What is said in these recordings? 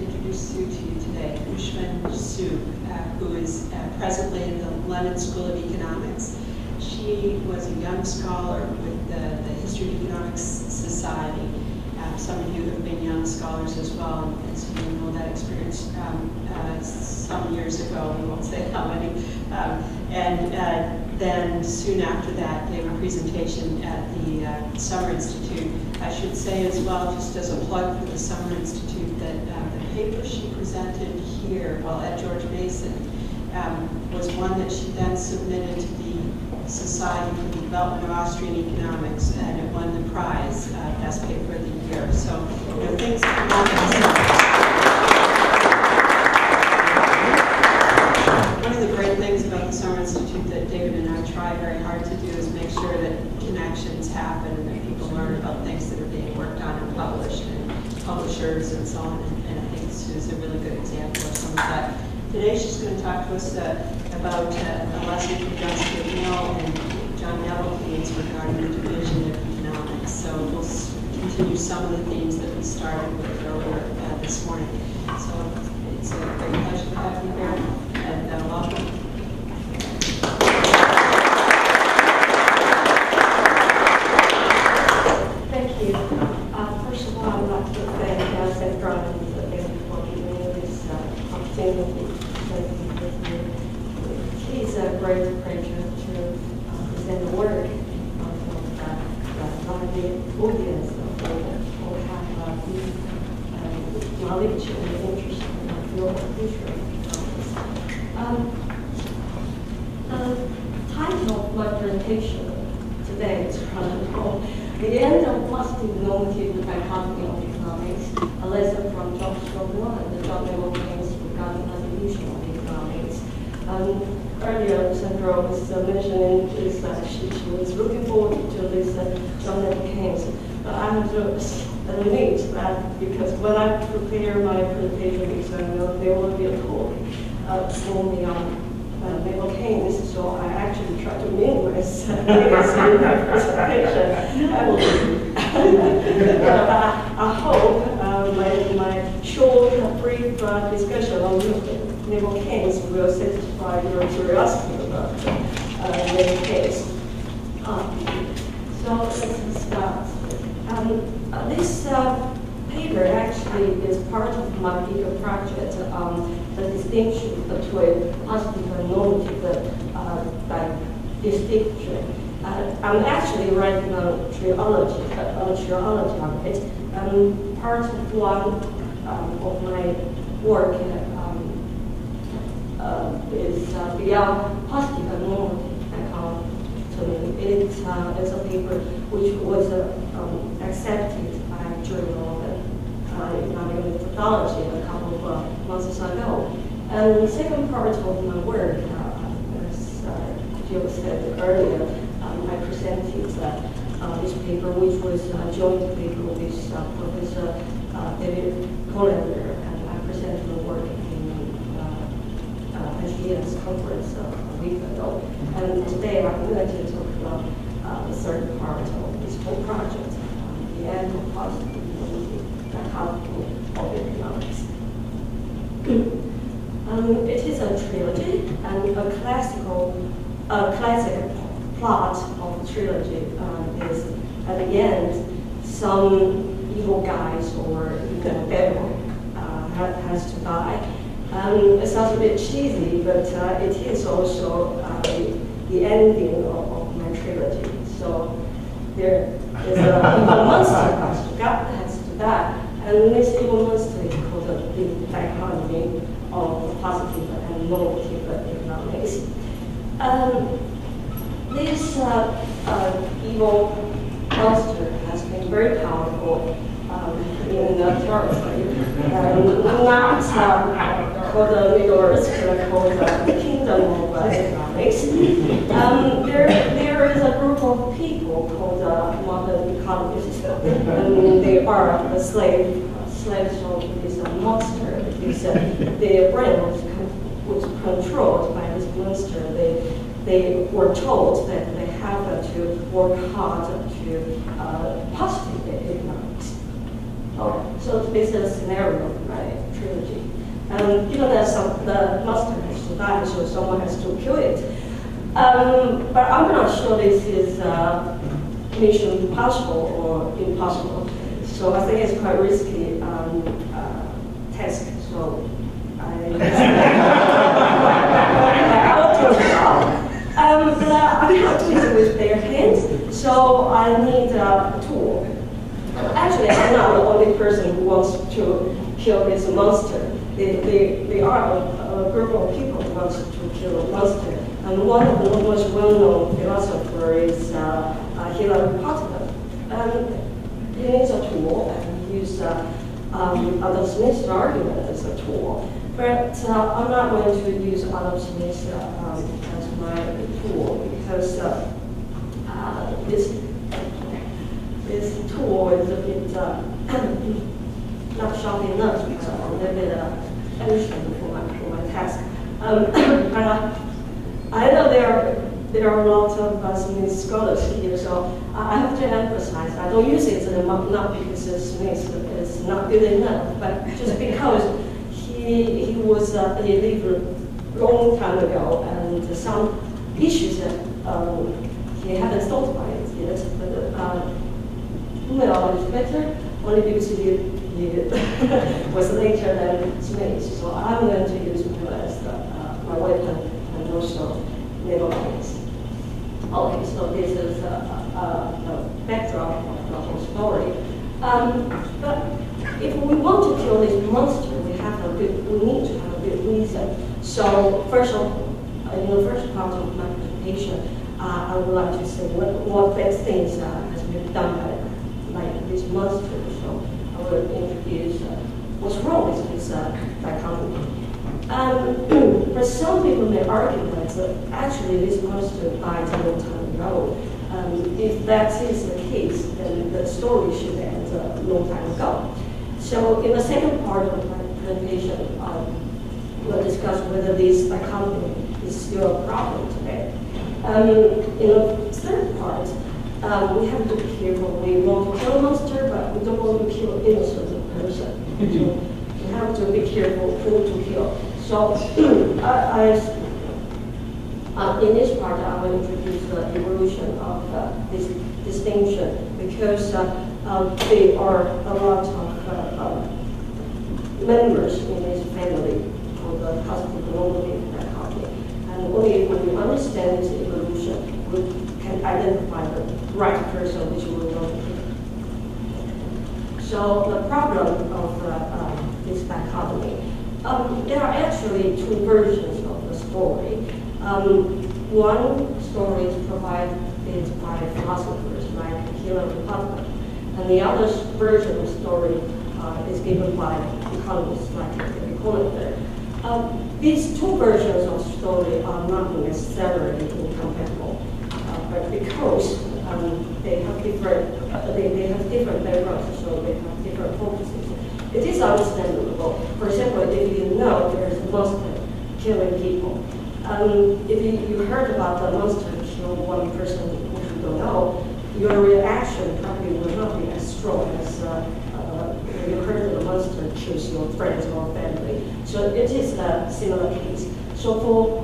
introduce Sue to you today, Richmond Sue, who is presently in the London School of Economics. She was a young scholar with the History of Economics Society. Some of you have been young scholars as well, and so you know that experience some years ago, we won't say how many. Then soon after that gave a presentation at the Summer Institute. I should say as well, just as a plug for the Summer Institute, that the paper she presented here while at George Mason was one that she then submitted to the Society for the Development of Austrian Economics, and it won the prize, Best Paper of the Year. So, you know, things come on themselves. One of the great things about the Summer Institute that David and I try very hard to do is make sure that connections happen and that people learn about things that are being worked on and published, and publishers and so on. And I think Sue's a really good example of some of that. Today she's going to talk to us about a lesson from John Stuart Mill and John Neville Keynes regarding the division of economics. So we'll continue some of the themes that we started with earlier this morning. So it's a great pleasure to have you here, and welcome. Thank you. First of all, I would like to thank St. Brian again for giving me this opportunity. He's a great preacher to present the work of the audience will have knowledge and interest in the field of history. The title of my presentation today is called The End of Positive-Normative Dichotomy of Economics, a lesson from John Stuart Mill and John Neville Keynes regarding the division of economics. Earlier, Sandra was mentioning is that she was looking forward to this John Neville Keynes. But I have to admit that because when I prepare my presentation, there will be a talk for me on Neville Keynes, so I actually try to minimize in my presentation. I hope my short, brief discussion on Neville Keynes will satisfy your curiosity about Neville Keynes. So let's start. This paper actually is part of my bigger project on the distinction between positive and normative distinction. I'm actually writing on trilogy on it. Part of one of my work is beyond positive and normative dichotomy. It's a paper which was accepted by Journal of Economic Methodology a couple of months ago. And the second part of my work, as Jill said earlier, I presented this paper, which was a joint paper with Professor David Colander, and I presented the work in SDN's conference a week ago. And today I'm going to talk about the third part of this whole project, the end of positive dichotomy of economics. It is a trilogy, and a classic plot of the trilogy is at the end, some evil guys or even devil has to die. It sounds a bit cheesy, but it is also the ending of my trilogy. So there is an evil monster has to die, and this evil monster is called the dichotomy of positive and normative economics. This evil monster has been very powerful in the territory, not called the Middle Earth, but called the Kingdom of Economics. There is a group of people called modern economists, and they are the slaves of this monster. Their brain was controlled by this monster. They were told that they have to work hard to positive economics. So this is a scenario of my trilogy. Given that the monster has to die, so someone has to kill it. But I'm not sure this is mission impossible or impossible. So I think it's quite risky task. So I will do it well. But I can't do it with bare hands, so I need a tool. Actually, I'm not the only person who wants to kill this monster. There are a group of people who want to kill a monster. And one of the most well-known philosophers is Huei-chun. And he needs a tool, and he uses Adam Smith's argument as a tool. But I'm not going to use Adam Smith as my tool because this tool is a bit not sharp enough, because I'm a little bit ancient for my task. I know there are a lot of Smith scholars here, so I have to emphasize I don't use it not because Smith is not good enough, but just because he lived a long time ago, and some issues that he hadn't thought about it yet. But Huei is better only because he was later than Smith. So I'm going to use him as my weapon and also naval lines. Okay, so this is the backdrop of the whole story. But if we want to kill this monster, we need to have a good reason. So first of all, in the first part of my presentation, I would like to say what bad things has been done by this monster. So I will introduce what's wrong with this dichotomy. But some people may argue that actually this monster died a long time ago. If that is the case, then the story should end a long time ago. So in the second part of my presentation, we'll discuss whether this dichotomy is still a problem today. In the third part, we have to be careful. We want to kill a monster, but we don't want to kill an innocent person. So we have to be careful who to kill. So in this part, I will introduce the evolution of this distinction, because there are a lot of members in this family of the Positive-Normative dichotomy. And only if we understand this evolution, we can identify the right person which we want to kill. So the problem of this dichotomy, there are actually two versions of the story. One story is provided by philosophers like Philosopher, and the other version of the story is given by economists like Dichotomy. These two versions of story are not necessarily incompatible, but because they have different backgrounds, so they have different focuses. It is understandable. For example, if you know there is a monster killing people, if you heard about the monster kill one person which you don't know, your reaction probably will not be as strong as you heard the monster kills your friends or family. So it is a similar case. So for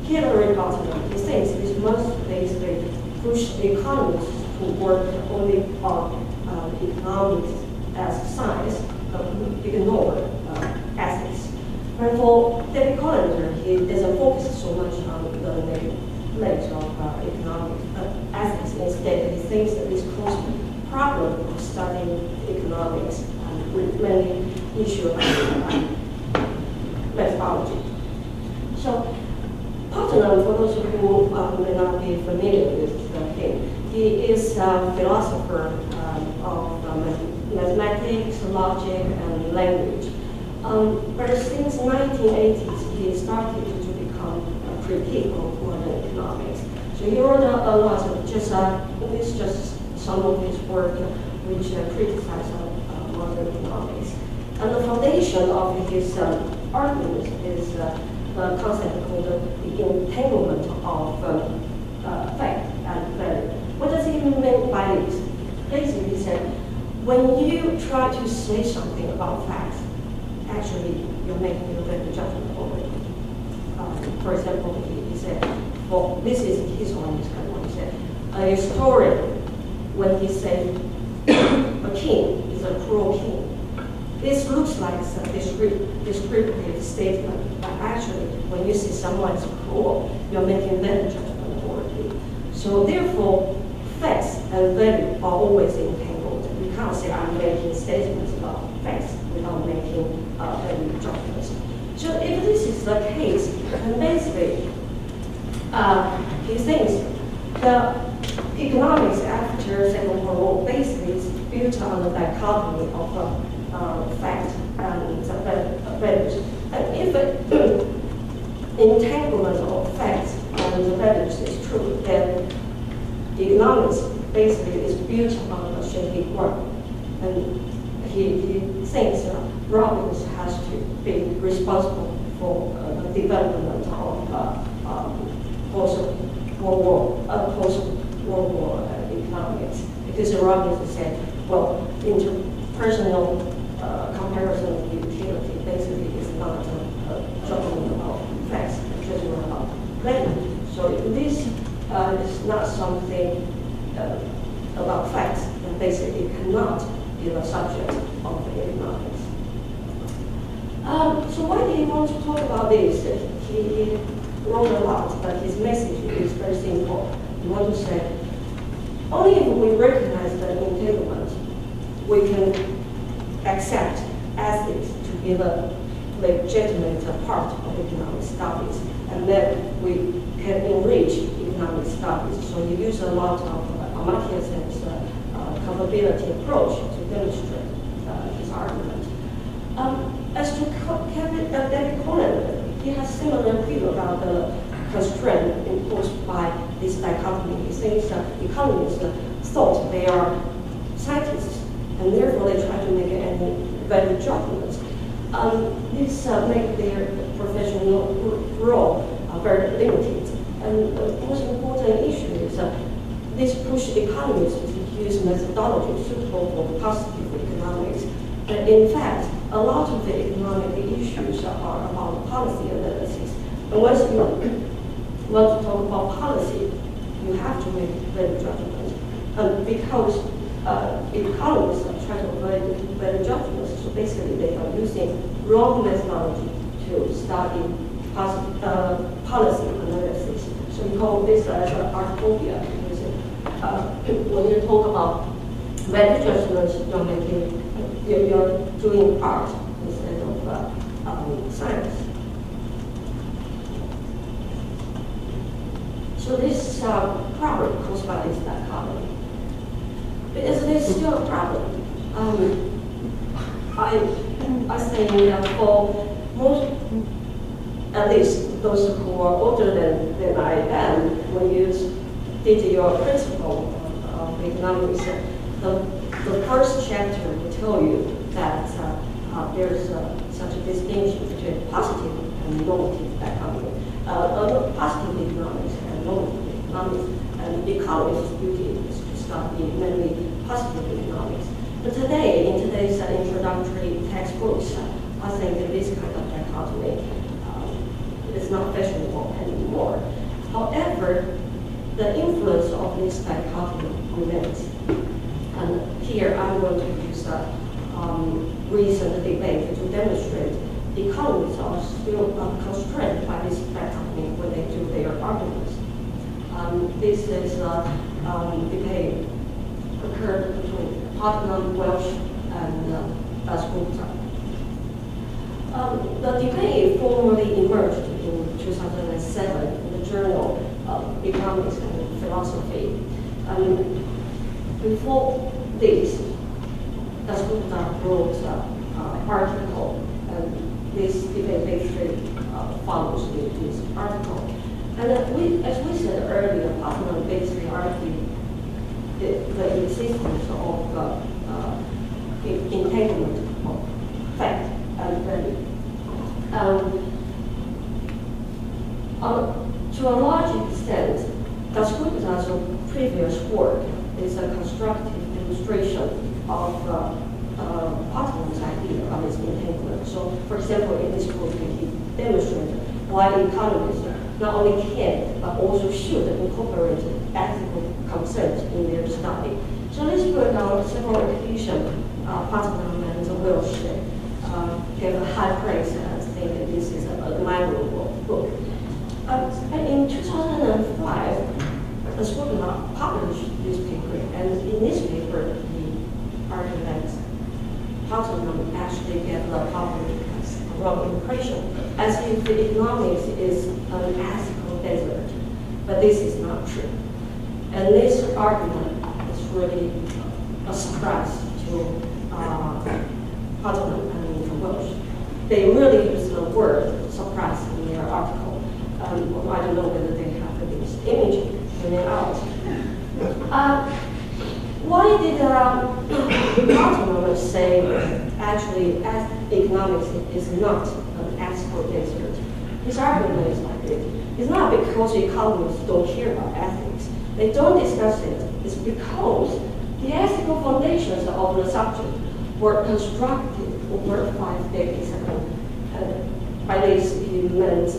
Hillary Clinton, he thinks this monster basically push the economists to work only on economics as science, ignore ethics. But for David Collins, he doesn't focus so much on the legs of economic ethics. Instead, he thinks that this causes problem of studying economics with many issues of methodology. So, Putnam, for those who may not be familiar with him, he is a philosopher of mathematics, logic, and language. But since 1980s, he started to become a critic of modern economics. So he wrote a lot of this is just some of his work which criticize modern economics. And the foundation of his argument is the concept called the entanglement of fact and value. What does he mean by this? Basically, he said when you try to say something about facts, actually you're making a better judgment already. For example, he said, well, this is his one, this kind of one. He said, a historian, when he said a king is a cruel king, this looks like a descriptive statement, but actually, when you say someone is cruel, you're making better judgment already. So therefore, facts and value are always entangled. You can't say I'm making statements about facts without making value judgments. So if this is the case, then basically, he thinks the economics after Second World War basically is built on the dichotomy of fact and values. And if the entanglement of facts and the values is true, then economics basically is built on a shaky ground. And he thinks Robbins has to be responsible for the development of post-World War economics. Because Robbins said, well, interpersonal comparison of utility basically is not judgment about facts, judgment about value. So this is not something about facts, and basically cannot be the subject of economics. So why did he want to talk about this? He wrote a lot, but his message is very simple. He wants to say, only if we recognize the entanglement, we can accept ethics to be the legitimate part of economic studies, and then we can enrich economic studies. So he used a lot of Amartya Sen's capability approach to demonstrate his argument. As to David Conan, he has similar view about the constraint imposed by this dichotomy. He thinks economists thought they are scientists, and therefore they try to make any value judgments. This makes their professional role very limited. And the most important issue is this push economists to use methodology suitable for positive economics. And in fact, a lot of the economic issues are about policy analysis. And once you want to talk about policy, you have to make value judgments. Because economists are trying to avoid value judgments, so basically they are using wrong methodology to study policy analysis. So we call this as artphobia. When you talk about value judgments, you're doing art instead of science. So this problem caused by this dichotomy. Because there's still a problem. I think for most, at least those who are older than I am, when you did your principle of economics, the first chapter will tell you that there's such a distinction between positive and normative dichotomy. Positive economics and normative economics, and economics' duty is to study mainly positive economics. But today, in today's introductory textbooks, I think this kind of dichotomy is not fashionable anymore. However, the influence of this dichotomy remains. And here I'm going to use a recent debate to demonstrate economists are still constrained by this dichotomy when they do their arguments. This is a debate occurred between Tottenham, Welsh, and Dasgupta. The debate formally emerged in 2007 in the Journal of Economics and Philosophy. Before this, Dasgupta wrote an article, and this debate basically follows this article. And as we said earlier, Tottenham basically argued the existence of entanglement of fact and value. To a large extent, Dasgupta's previous work is a constructive demonstration of Positive idea of its entanglement. So, for example, in this book, he demonstrated why economists not only can, but also should incorporate ethical concepts in their study. So let's put on several occasions, Positive and Welsh gave a high praise and think that this is an admirable book. In 2005, the school published this paper, and in this paper, the argued that Positive actually gave the public wrong impression, as if the economics is an ethical desert, but this is not true. And this argument is really a surprise to Positive and Welsh. They really use the word surprise in their article. I don't know whether they have this image coming out. Why did Positive say actually economics is not an ethical desert? His argument is like this. It's not because economists don't care about ethics. They don't discuss it. It's because the ethical foundations of the subject were constructed over 5 decades ago. By this, he meant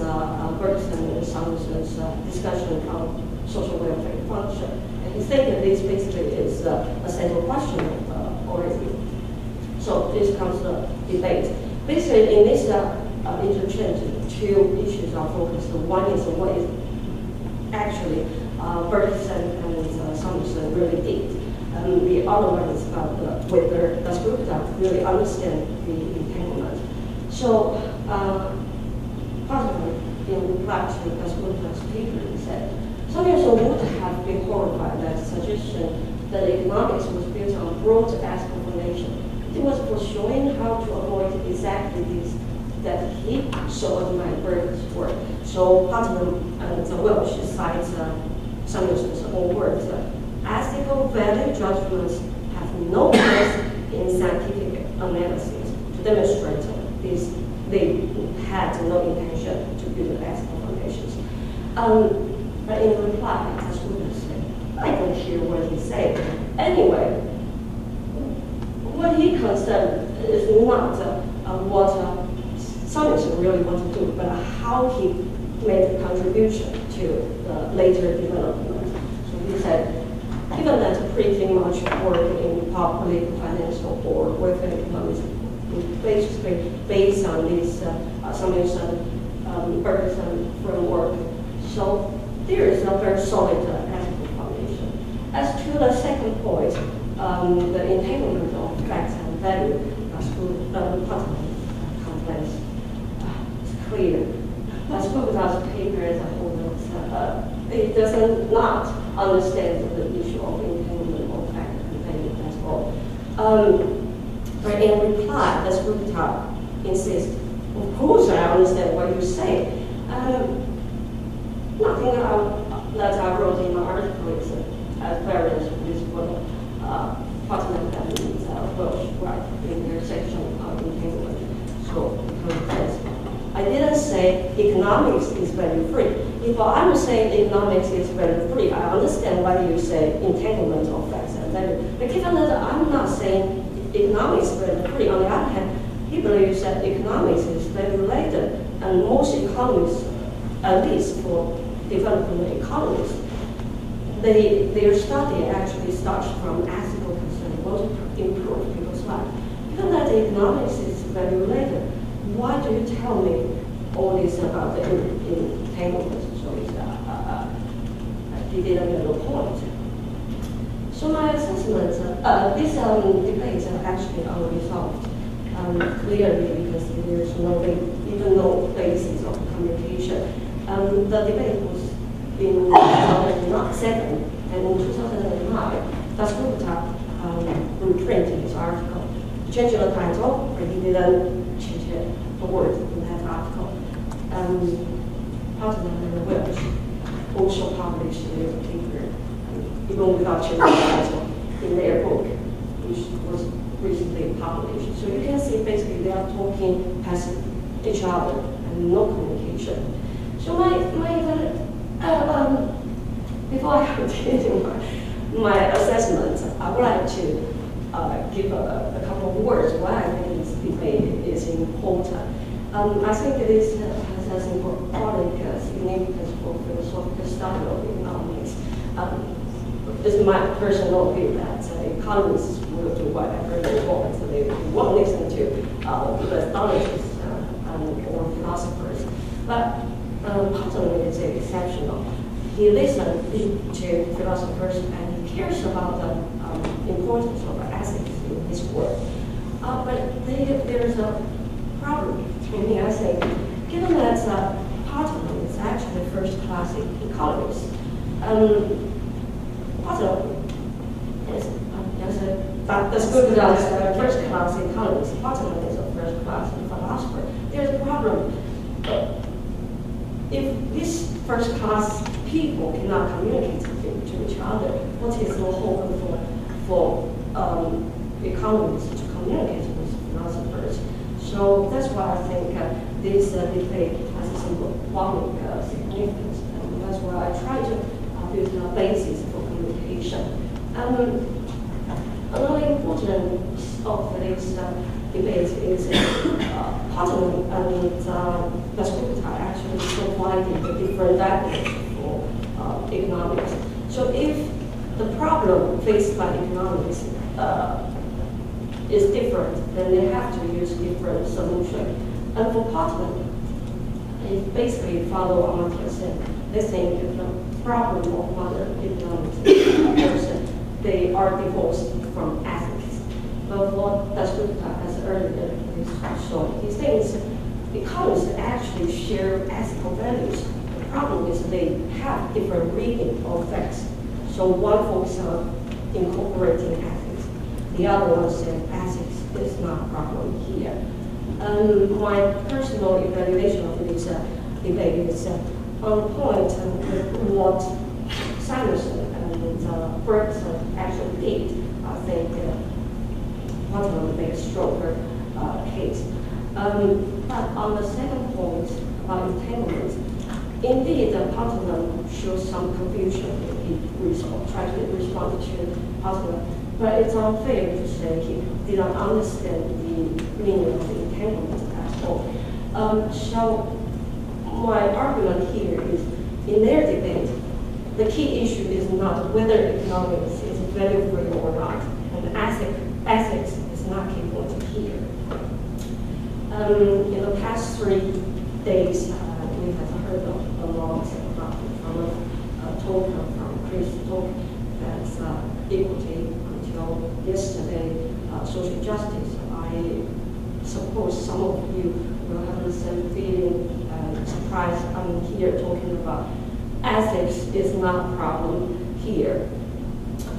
Bergson and Samuelson's discussion on social welfare function. And he said that this basically is a central question of origin. So this comes to debate. Basically, in this interchange, two issues are focused. One is what is actually Bergson and Samuelson really did. The other one is about whether the group that really understand the entanglement. So, Positive, in reply to the Gupta's paper, he said, Samuelson would have been horrified at the suggestion that economics was built on broad ethical foundation. It was for showing how to avoid exactly this that he so admired Bergson's work. So, Positive and Welsh cites Samuelson's own words. Ethical value judgments have no place in scientific analysis to demonstrate this. They had no intention to build ethical foundations. But in reply, as we say, I don't hear what he said. Anyway, what he concerned is not what Samuelson really wanted to do, but how he made a contribution to the later development. So he said, given that pretty much work in public, financial, or welfare economics basically based on this Samuelson Bergson framework, so there is a very solid ethical foundation. As to the second point, the entanglement of facts and value, Positive complaints. It's clear. As Gupta's paper as a whole, it does not understand the issue of entanglement of fact and value at all. But in reply, as Gupta insists, of course I understand what you say. Nothing that I wrote in my article is at variance with what Positive and Welsh write in their section on entanglement. So, because I didn't say economics is value free. If I'm saying economics is value free, I understand why you say entanglement of facts and value. But given that I'm not saying economics is value free, on the other hand, he believes that economics is value related, and most economists, at least for developing economists, their study actually starts from ethical concern. They want to improve people's life. Given that economics is value related, why do you tell me all this about the entanglement? So he didn't get the point. So my assessment, this debate are actually unresolved clearly because there is even no basis of communication. The debate was in 2007, and in 2009, Das Gupta reprinted his article, changed the title, but he didn't change a word in that article. Positive and Welsh also published their paper, even without changing the title, in their book, which was recently published. So you can see basically they are talking past each other and no communication. So before I continue my assessment, I would like to give a couple of words why I think this debate is important. I think this has important significance for philosophical study of economics. This is my personal view that economists will do whatever they want, so they won't listen to the astrologists or philosophers. But Positive is exceptional. He listens to philosophers and he cares about the importance of ethics in his work. But there's a problem. I mean, I think, given that Positive is actually first-class economist, Positive is that's good as first-class economist. Positive is a first-class philosopher. There's a problem. If these first-class people cannot communicate to each other, what is the hope for economists to communicate with philosophers? So that's why I think this debate has symbolic significance, and that's why I try to build a basis for communication. Another important of this debate is Positive and Dichotomy actually providing the different definitions for economics. So if the problem faced by economics is different, then they have to use different solutions. And for Positive, it basically follow Amartya Sen. They think the problem of modern economics is they are divorced from ethics. But what Dichotomy has earlier shown, he thinks economists actually share ethical values. The problem is they have different reading of facts. So one focuses on incorporating ethics. The other one said ethics is not a problem here. My personal evaluation of this debate is on point with what Samuelson and Bergson actually did. I think Positive made a stronger case. But on the second point about entanglement, indeed, Positive shows some confusion in his trying to respond to Positive. But it's unfair to say he did not understand the meaning of the entanglement at all. So my argument here is, in their debate, the key issue is not whether economics is value-free or not, and ethics is not key point here. In the past 3 days, we have heard a lot from talk from Chris talk that's equity until yesterday, social justice. I suppose some of you will have the same feeling, surprise. I'm here talking about ethics is not a problem here.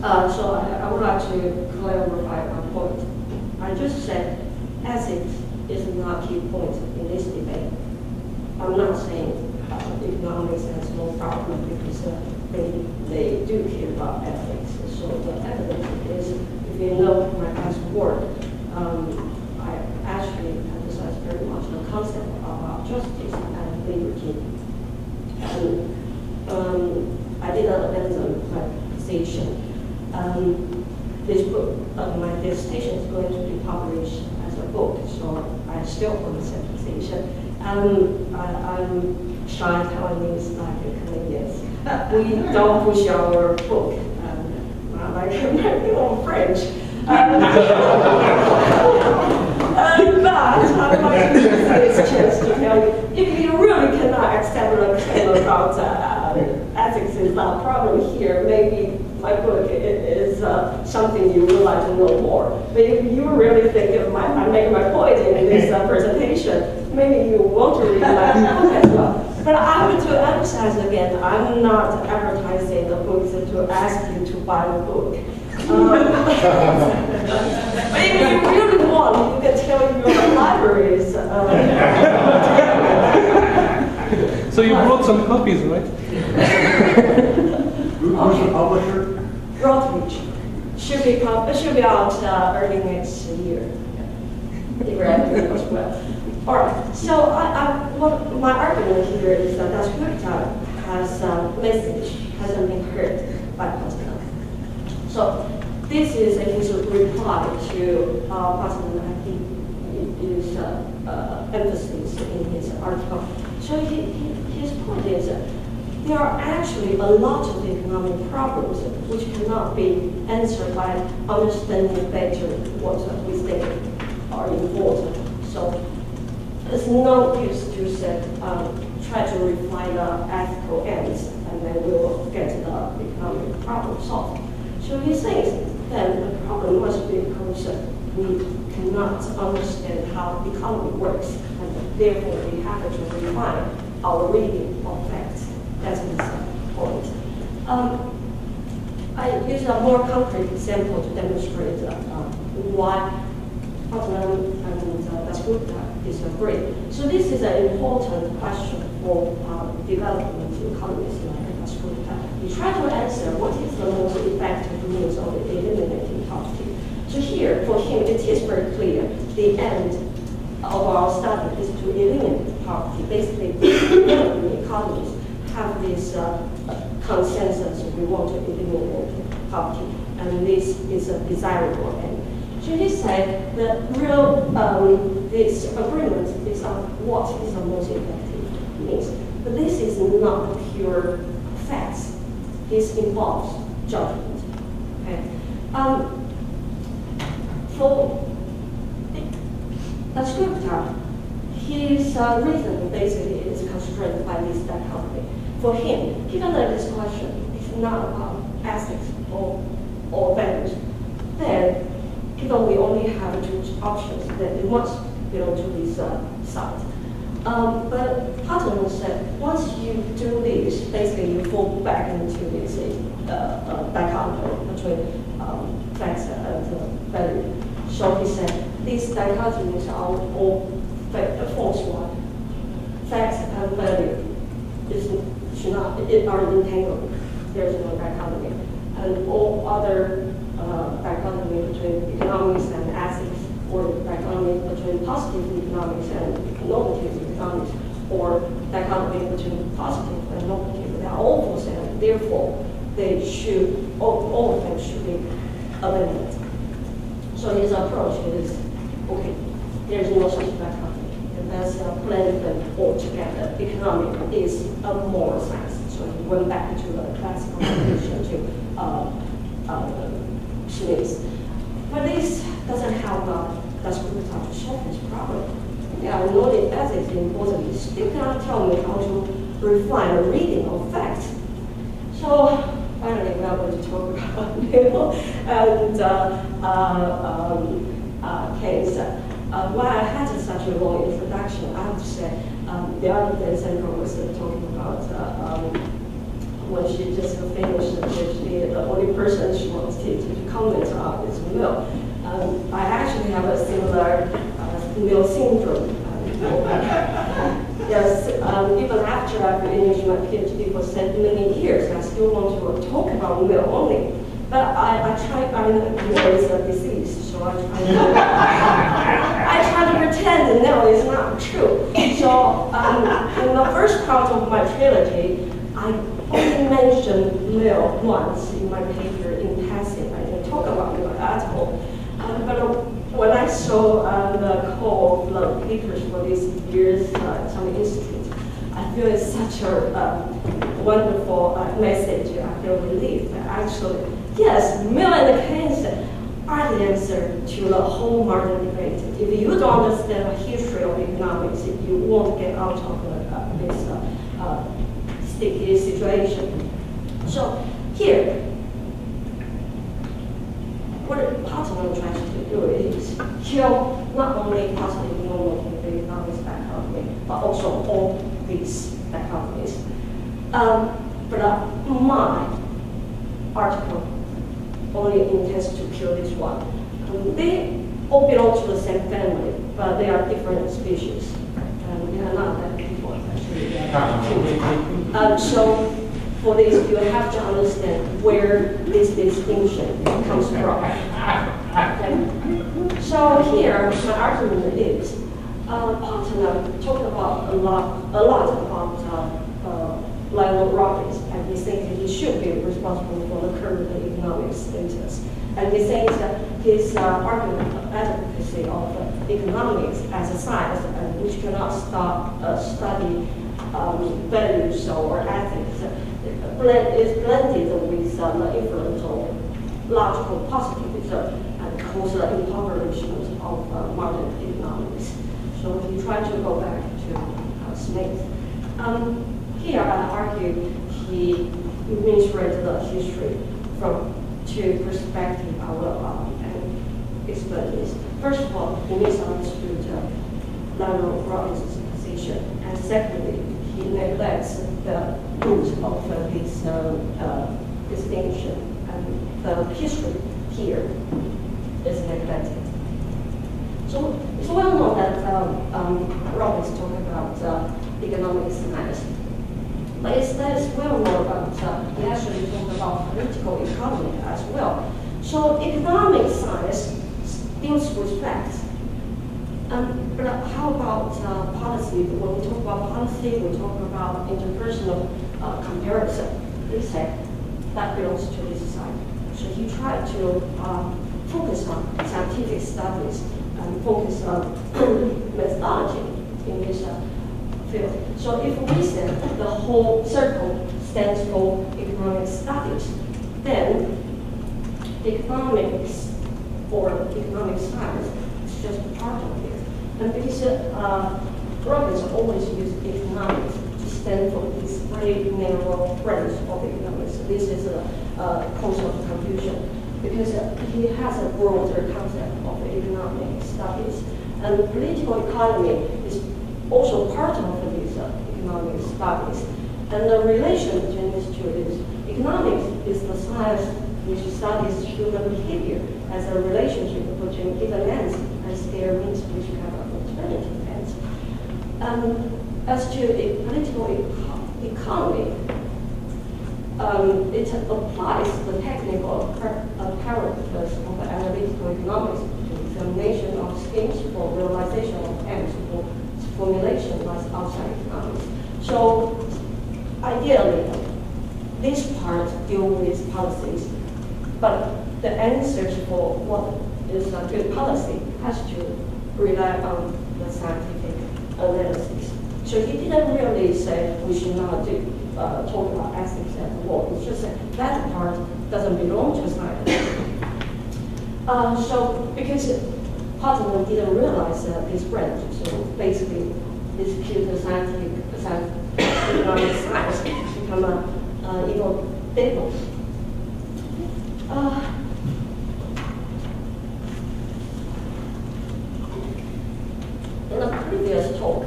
So I would like to clarify my point. I just said ethics is not a key point in this debate. I'm not saying economics has no problem because they do care about ethics. So the evidence is, if you know my past work, I actually emphasize very much the concept of justice and liberty. And I did not abandon my dissertation. This book, my dissertation is going to be published as a book, so I still hold the dissertation. I'm shy Taiwanese like Canadians. We don't push our book, like American or French. But I would like to use this chance to tell you, if you really cannot accept the claim about ethics is not a problem here, maybe my book is something you would like to know more. But if you really think I make my point in this presentation, maybe you want to read my book as well. But I want to emphasize again, I'm not advertising the books to ask you to buy the book. But if you really want, you can tell your libraries. So you brought some copies, right? Who's the publisher? Routledge. Should be out early next year. As well. All right. So my argument here is that Dichotomy has message hasn't been heard by Positive. So this is his reply to Positive, I think, is emphasis in his article. So his point is there are actually a lot of economic problems which cannot be answered by understanding better what we think are important. So it's no use to say, try to refine the ethical ends and then we will get the economic problem solved. So he says that the problem must be because we cannot understand how the economy works, and therefore we have to refine our reading of facts. That's his point. I use a more concrete example to demonstrate why Tottenham and Dasgupta disagree. So this is an important question for development economists like Dasgupta. You try to answer what is the most effective means of eliminating poverty. So here, for him, it is very clear the end of our study is to eliminate poverty. Basically, developing economies have this consensus we want to eliminate poverty, and this is a desirable end. So he said that real this agreement is on what is the most effective means, but this is not pure facts. This involves judgment. Okay. For Dasgupta, his reason basically is constrained by this dichotomy. For him, given that this question is not about ethics or values, then given we only have two options, then it must belong to this side. But Tottenham said, once you do this, basically you fall back into this dichotomy between facts and value. So he said, these dichotomies are all false one. Facts and value are entangled. There is no dichotomy. And all other dichotomy between economics and ethics, or dichotomy between positive economics and normative economics, or dichotomy between positive and normative, they are all false, and therefore they should, all of them should be eliminated. So his approach is, okay, there is no such dichotomy, and that's blend them all together. Economic is a moral science. So he went back to the classical tradition to Schmitz. But this doesn't help Dasgupta to solve this problem. Yeah, I know that ethics is important. You still cannot tell me how to refine a reading of facts. So finally, we are going to talk about Mill and Keynes. Why I had such a long introduction, I have to say, the other day Sandra was talking about when she just finished the PhD, the only person she wanted to comment on is Mill. I actually have a similar Mill syndrome. Yes, even after I finished my PhD for many years, I still want to talk about Mill only. But I know it's a disease, so I try to pretend that no, it's not true. So in the first part of my trilogy, I only mentioned Mill once in my paper in passing. I didn't talk about Mill at all. But when I saw the call of the papers for these years at some institute, I feel it's such a wonderful message. I feel relieved that actually, yes, Mill and Keynes are the answer to the whole modern debate. If you don't understand the history of economics, you won't get out of this sticky situation. So here, what Tottenham tries to do is kill not only positive normative economics dichotomy, but also all these dichotomies. But my article only intends to kill this one. They all belong to the same family, but they are different species. And they are not that people actually. So for this, you have to understand where this distinction comes from. Okay? So here, my argument is, Tottenham talked about a lot about Lionel Robbins, and he thinks he should be responsible for the current economic status. And he says that his argument of advocacy of economics as a science, which cannot study values or ethics, is blended with the influence of logical positivism and cause the impoverishment of modern economics. So he tried to go back to Smith. Here I argue he administrated the history from two perspectives I will explain this. First of all, he misunderstood Lionel Robbins' position, and secondly, he neglects the root of his distinction, and the history here is neglected. So it's well known that Robbins talked about economic science, but it's well known about he actually talked about political economy as well. So economic science deals with facts. But how about policy? When we talk about policy, we talk about interpersonal comparison. They say that belongs to this side. So he tried to focus on scientific studies and focus on methodology in this field. So if we say the whole circle stands for economic studies, then economics or economic science is just a part of it. And because Robbins always used economics to stand for this very narrow branch of economics. This is a cause of confusion because he has a broader concept of economic studies. And political economy is also part of these economic studies. And the relation between these two is economics is the science which studies human behavior as a relationship between given ends and their means which have alternative ends. As to the political economy, it applies the technical parameters of analytical economics to examination of schemes for realization of ends for formulation as outside economics. So ideally, this part deals with policies, but the answers for what is a good policy has to rely on the scientific analysis. So he didn't really say we should not talk about ethics at all. It's just that part doesn't belong to science. So because Positive didn't realize this branch, so basically this pure scientific economic science become a evil devil. In the previous talk,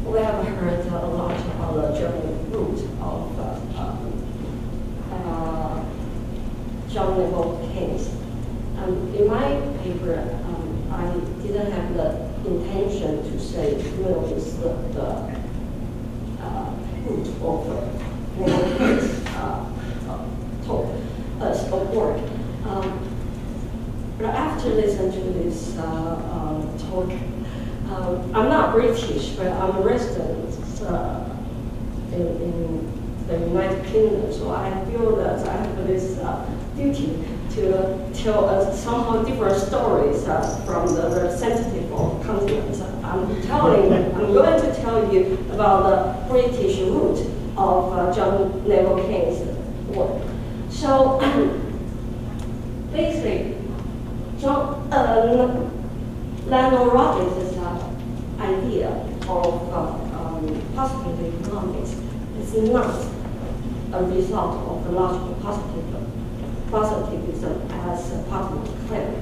we have heard a lot about the German root of John Neville Keynes. In my paper, I didn't have the intention to say Neville is the root of Neville Keynes talk of work. But after listening to this talk, I'm not British, but I'm a resident in the United Kingdom, so I feel that I have this duty to tell somehow different stories from the representative of continents. I'm going to tell you about the British root of John Neville Keynes' work. So basically, Lionel Robbins' idea of positive economics is not a result of the logical positivism as Positive claimed.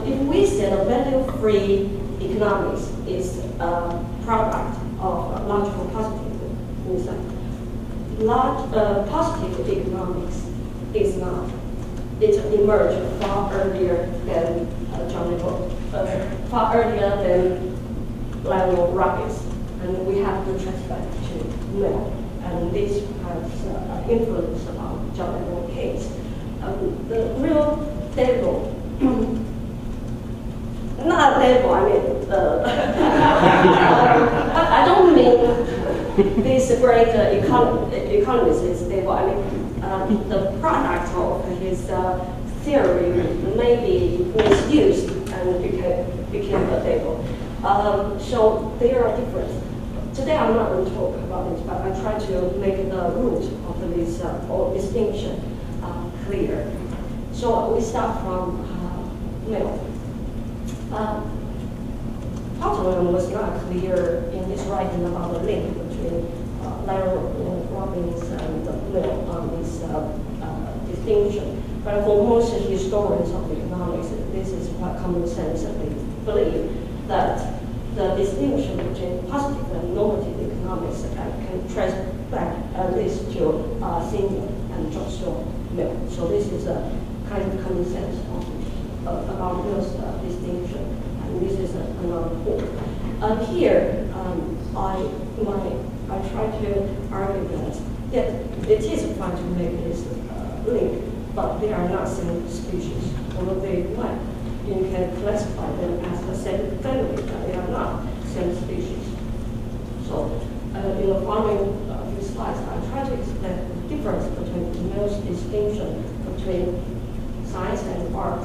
If we say the value-free economics is a product of logical positivism, positive economics is not. It emerged far earlier than far earlier than Lionel Robbins, and we have to trace back to Mill, and this has influence on John Neville Keynes. The real devil, not devil, I mean, I don't mean this great economist is devil. I mean, the product of his theory may be misused and became a label. So there are differences. Today I'm not going to talk about it, but I try to make the root of this or distinction clear. So we start from Mill. Plato was not clear in his writing about the link between Larry Robbins and Mill on this distinction. But for most historians of economics, this is quite common sense, and they believe that the distinction between positive and normative economics can trace back at least to Senior and Jepson Mill. So this is a kind of common sense about Mill's distinction, and this is another point. Here, I try to argue that it is fine to make this link, but they are not same species, although they might. You can classify them as the same family, but they are not same species. So in the following few slides, I try to explain the difference between Mill's distinction between science and art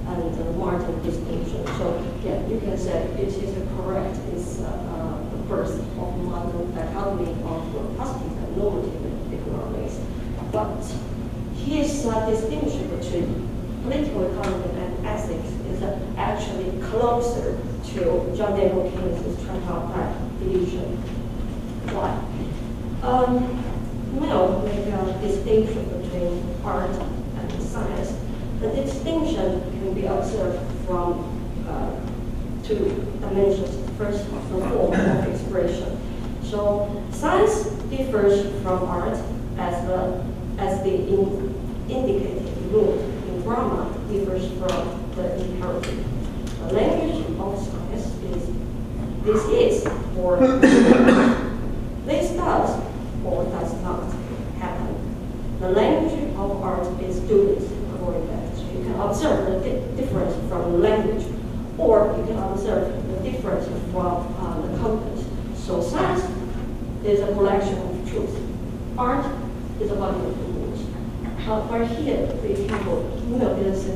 and the Martin distinction. So yeah, you can say it is correct. It's the birth of modern dichotomy of positive and normative economics. But his distinction between political economy and ethics is actually closer to John Daniel Keynes' tripartite division. Why? Mill made a distinction between art and science. The distinction can be observed from two dimensions. First, the form of expression. So science differs from art as the indicated rule in grammar differs from the imperative. The language of science is or this does or does not happen. The language of art is do this or that. So you can observe the difference from language, or you can observe the difference from the content. So science is a collection of truth. Art is a body of rules. But here, for example,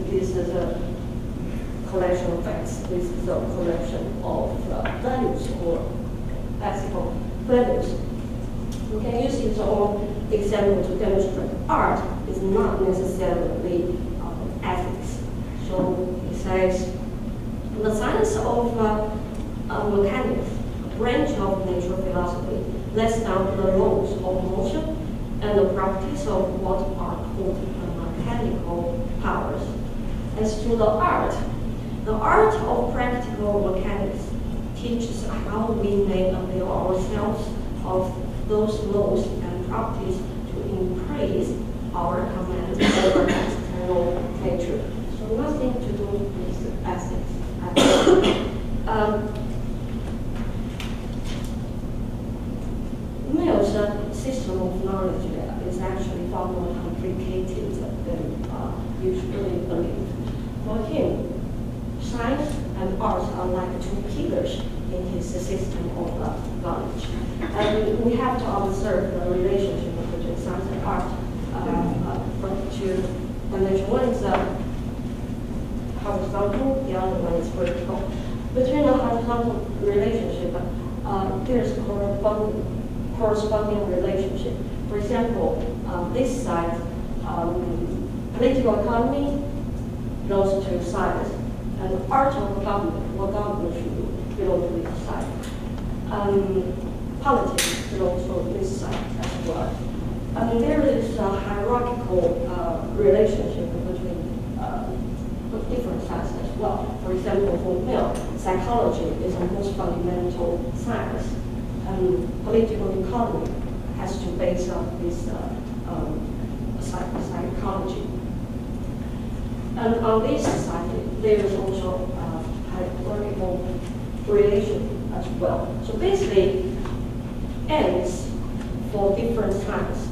this is a collection of facts. This is a collection of values or ethical values. We can use his own example to demonstrate art is not necessarily ethics. So he says, the science of mechanics, a branch of natural philosophy, lays down the laws of motion and the practice of what are called mechanical powers. As to the art of practical mechanics teaches how we may avail ourselves of those laws and practice to increase our command over external nature. So nothing to do with ethics at all. Mill's system of knowledge is actually far more complicated than usually believed. For him, science and art are like two pillars in his system of knowledge. And we have to observe the relationship between science and art from two dimensions. One is horizontal, the other one is vertical. Between the horizontal relationship, there's a corresponding relationship. For example, this side, political economy belongs to science, and art of government, what government should belong to this side. Politics belongs to this side as well. And there is a hierarchical relationship between different sides as well. For example, for Mill, psychology is the most fundamental science, and political economy has to base on this psychology. And on this side, there is also a hierarchical relation as well. So basically, ends for different sides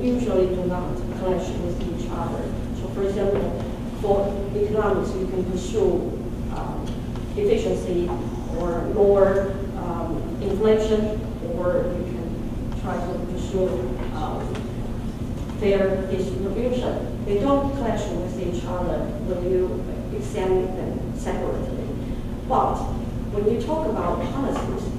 usually do not clash with each other. So for example, for economics, you can pursue efficiency or lower inflation, or you can try to pursue their distribution. They don't clash with each other when you examine them separately. But when you talk about policies,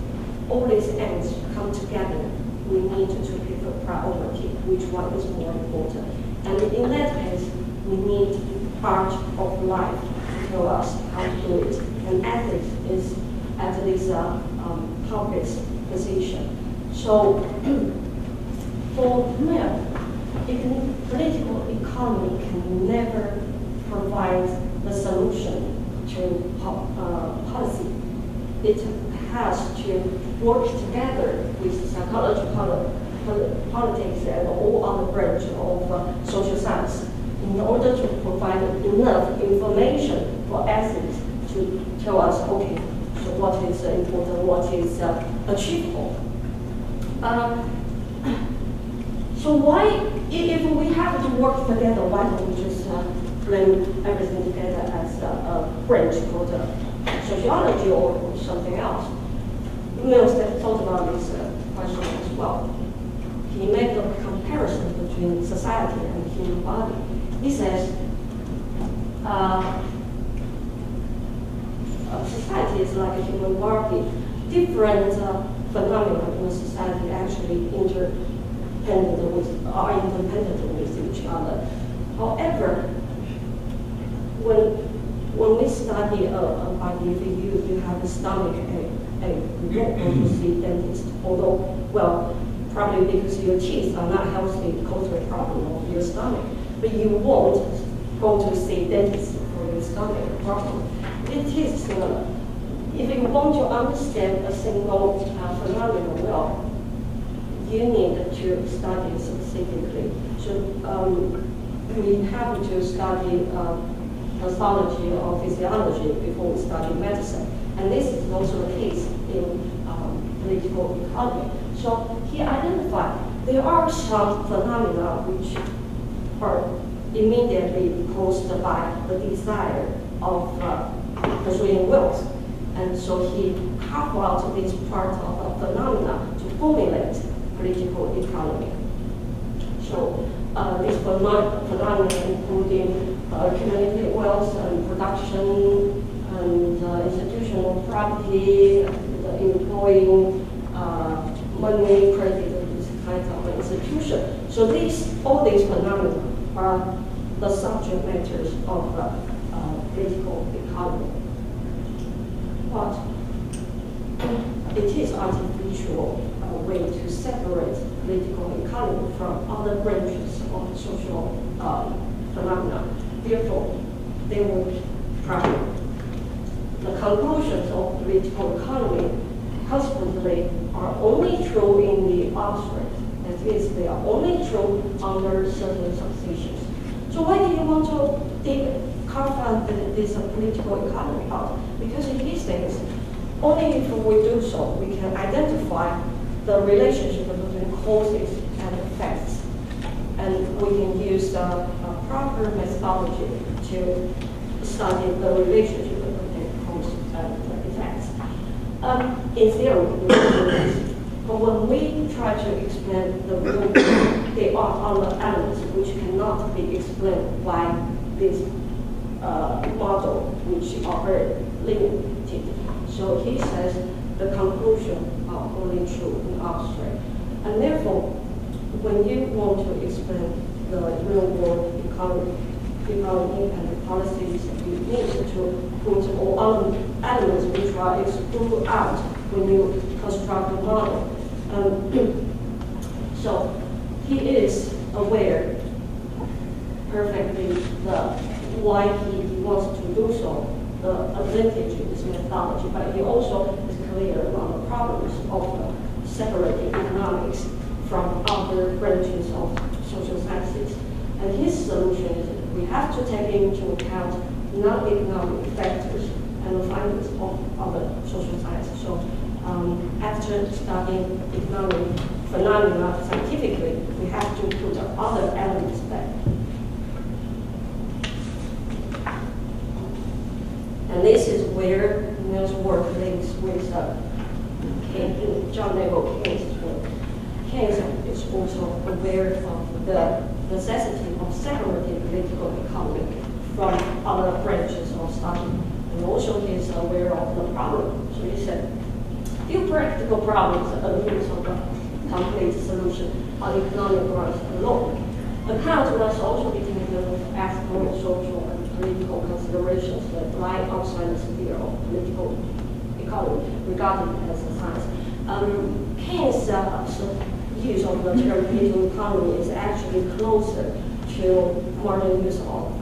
all these ends come together. We need to pick a priority, which one is more important. And in that case, we need part of life to tell us how to do it. And ethics is at this topic's position. So for me, political economy can never provide the solution to policy. It has to work together with psychology, politics, and all other branches of social science in order to provide enough information for ethics to tell us, okay, so what is important, what is achievable. So why, if we have to work together, why don't we just bring everything together as a branch called sociology or something else? Mills thought about this question as well. He made a comparison between society and the human body. He says, society is like a human body. Different phenomena in a society actually are independent with each other. However, when we study a body, if you have a stomach ache, you don't go to see a dentist. Although, well, probably because your teeth are not healthy, cause a problem of your stomach. But you won't go to see a dentist for your stomach problem. It is similar. If you want to understand a single phenomenon well, you need to study specifically. So we have to study pathology or physiology before we study medicine. And this is also the case in political economy. So he identified there are some phenomena which are immediately caused by the desire of pursuing wealth. And so he carved out this part of a phenomena to formulate political economy. So this phenomena including accumulated wealth and production and institutional property, employing money, credit, this kind of institution. So all these phenomena are the subject matters of political economy. But it is artificial way to separate political economy from other branches of social phenomena. Therefore, they will probably the conclusions of political economy consequently are only true in the abstract. That is, they are only true under certain situations. So why do you want to carve out this political economy out? Because in these things, only if we do so, we can identify the relationship between causes and effects. And we can use a proper methodology to study the relationship between causes and effects. In theory, we do this. But when we try to explain the real world, there are other elements which cannot be explained by this model, which are very limited. So he says the conclusion are only true in abstract. And therefore, when you want to explain the real world economy and the policies, you need to put all elements which are excluded out when you construct a model. So he is aware perfectly why he wants to do so, the advantage of this methodology, but he also is clear about the problems of separating economics from other branches of social sciences. And his solution is that we have to take into account non-economic factors and the findings of other social sciences. So after studying economic phenomena scientifically, we have to put other elements back. And this is where Mill's work links with John Naval Keynes. Keynes is also aware of the necessity of separating political economy from other branches of study. And also he's aware of the problem. So he said, few practical problems are the means of a complete solution on economic growth alone. Account must also be taken of ethical, social, and political considerations that lie outside the sphere of political economy, regarded as a science. Keynes' use of the term political economy is actually closer to modern use of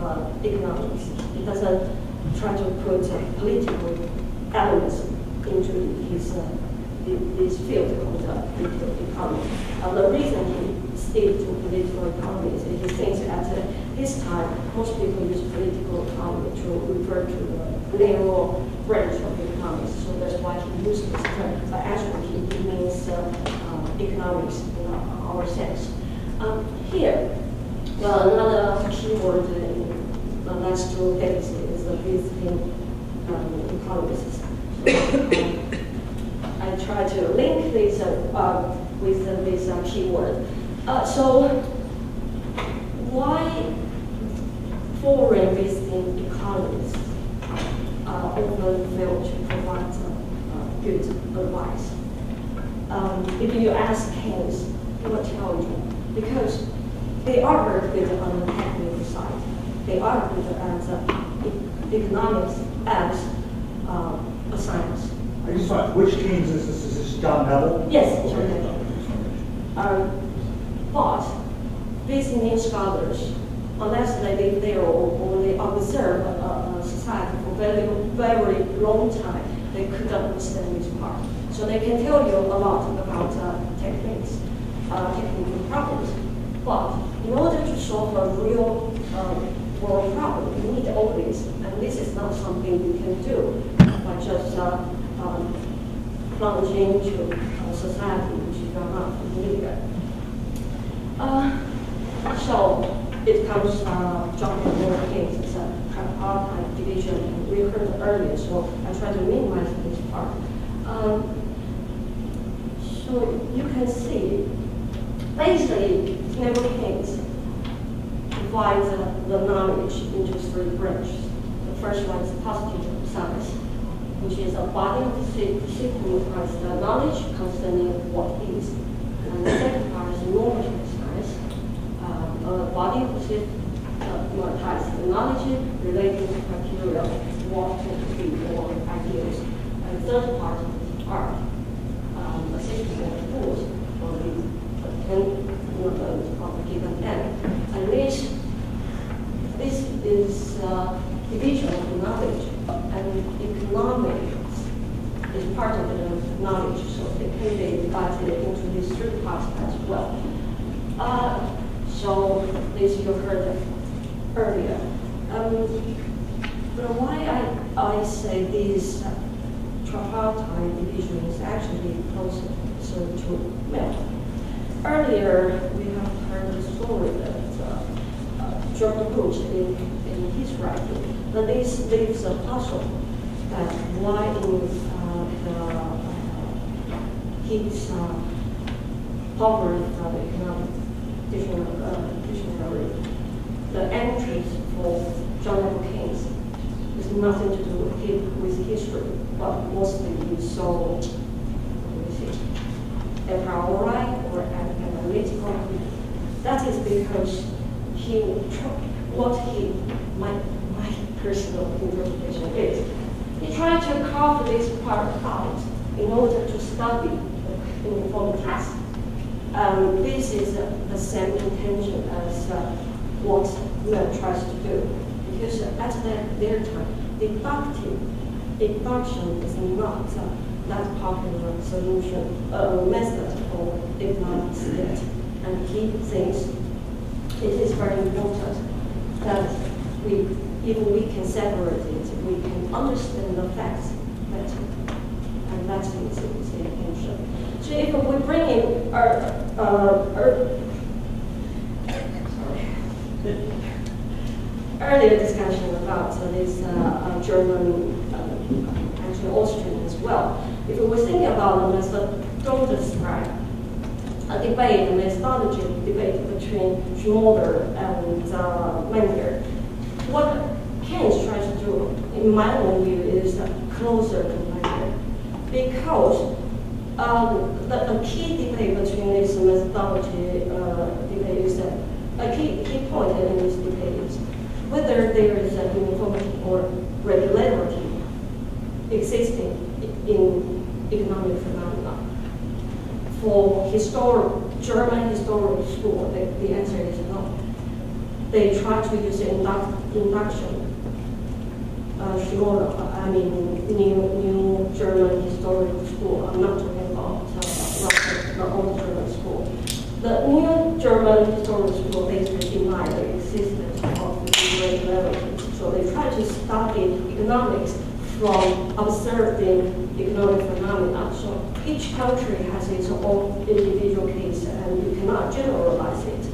economics. It doesn't try to put political elements into his field called political economy. The reason he sticks to political economy is he thinks at his time, most people use political economy to refer to the narrow branch of economics. So that's why he uses this term. But actually, he means economics in our sense. Here, another keyword in the last two days is the visiting economists. I try to link this with this keyword. So, why foreign visiting economists often fail to provide good advice? If you ask Keynes, he will tell you, because they are very good on the technical side. They are good at economics as a science. I just thought, which Keynes is this? Is this John Neville? Yes, John Neville. But visiting scholars, unless they live there or they observe a society for very, very long time, they couldn't understand this part. So they can tell you a lot about techniques, technical problems. But in order to solve a real world problem, you need all this. And this is not something you can do by just plunging into a society which you are not familiar. So it comes John Keynes, it's a tripartite division, and we heard earlier, so I try to minimize this part. So you can see, basically, Keynes divides the knowledge into three branches. The first one is positive science, which is a body of systematized knowledge concerning what is. And the second part is normative science, a body of systematized knowledge relating to criteria of what can be or ideas. And the third part is art, a system of rules for the attainment of a given end. And this is division of knowledge, and economics is part of the knowledge, so it can be divided into these three parts as well. So this you heard earlier. But why I say this tripartite division is actually closer to Mill. Earlier we have heard the story that Jordan Bush in his writing, but this leaves a puzzle that why in his Harvard economic dictionary, the entries for John Keynes is nothing to do with history, but mostly is so, a priori or analytical. That is because my personal interpretation is, he tried to carve this part out in order to study inequalities. This is the same intention as what Mill tries to do, because at their time, deduction is not that popular solution method for economics yet, and he thinks it is very important that even we can separate it, we can understand the facts better, and that is his intention. So if we bring in earlier discussion about this German, actually Austrian as well, if we think about the methodology, a debate, a methodology debate between Schmoller and Menger. What Keynes tries to do, in my own view, is closer to Menger, because the key debate between this methodology debate is a key point in this debate is whether there is an uniformity or regularity existing in economic phenomena. For German historical school, the answer is no. They try to use induction. New German historical school. I'm not talking about the old German school. The new German historical school basically deny the existence of the irregularities. So they try to study economics from observing economic phenomena. So each country has its own individual case, and you cannot generalize it.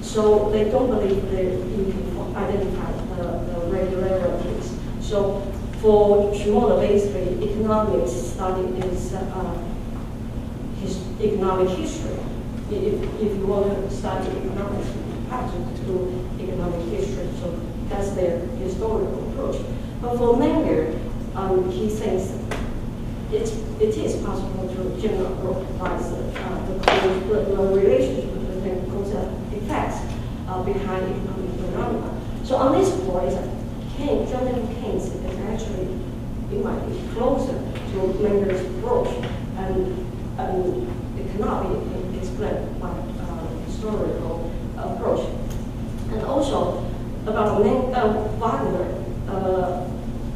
So they don't believe that you can identify the regularities. So for Schmoller, basically, economics study is economic history. If you want to study economics, you have to do economic history. So that's their historical approach. But for Menger, he thinks it is possible to generalize the relationship between cause and effects behind economic phenomena. So on this point, Jonathan Keynes is actually, it might be closer to Menger's approach, and it cannot be explained by historical approach. And also about Wagner,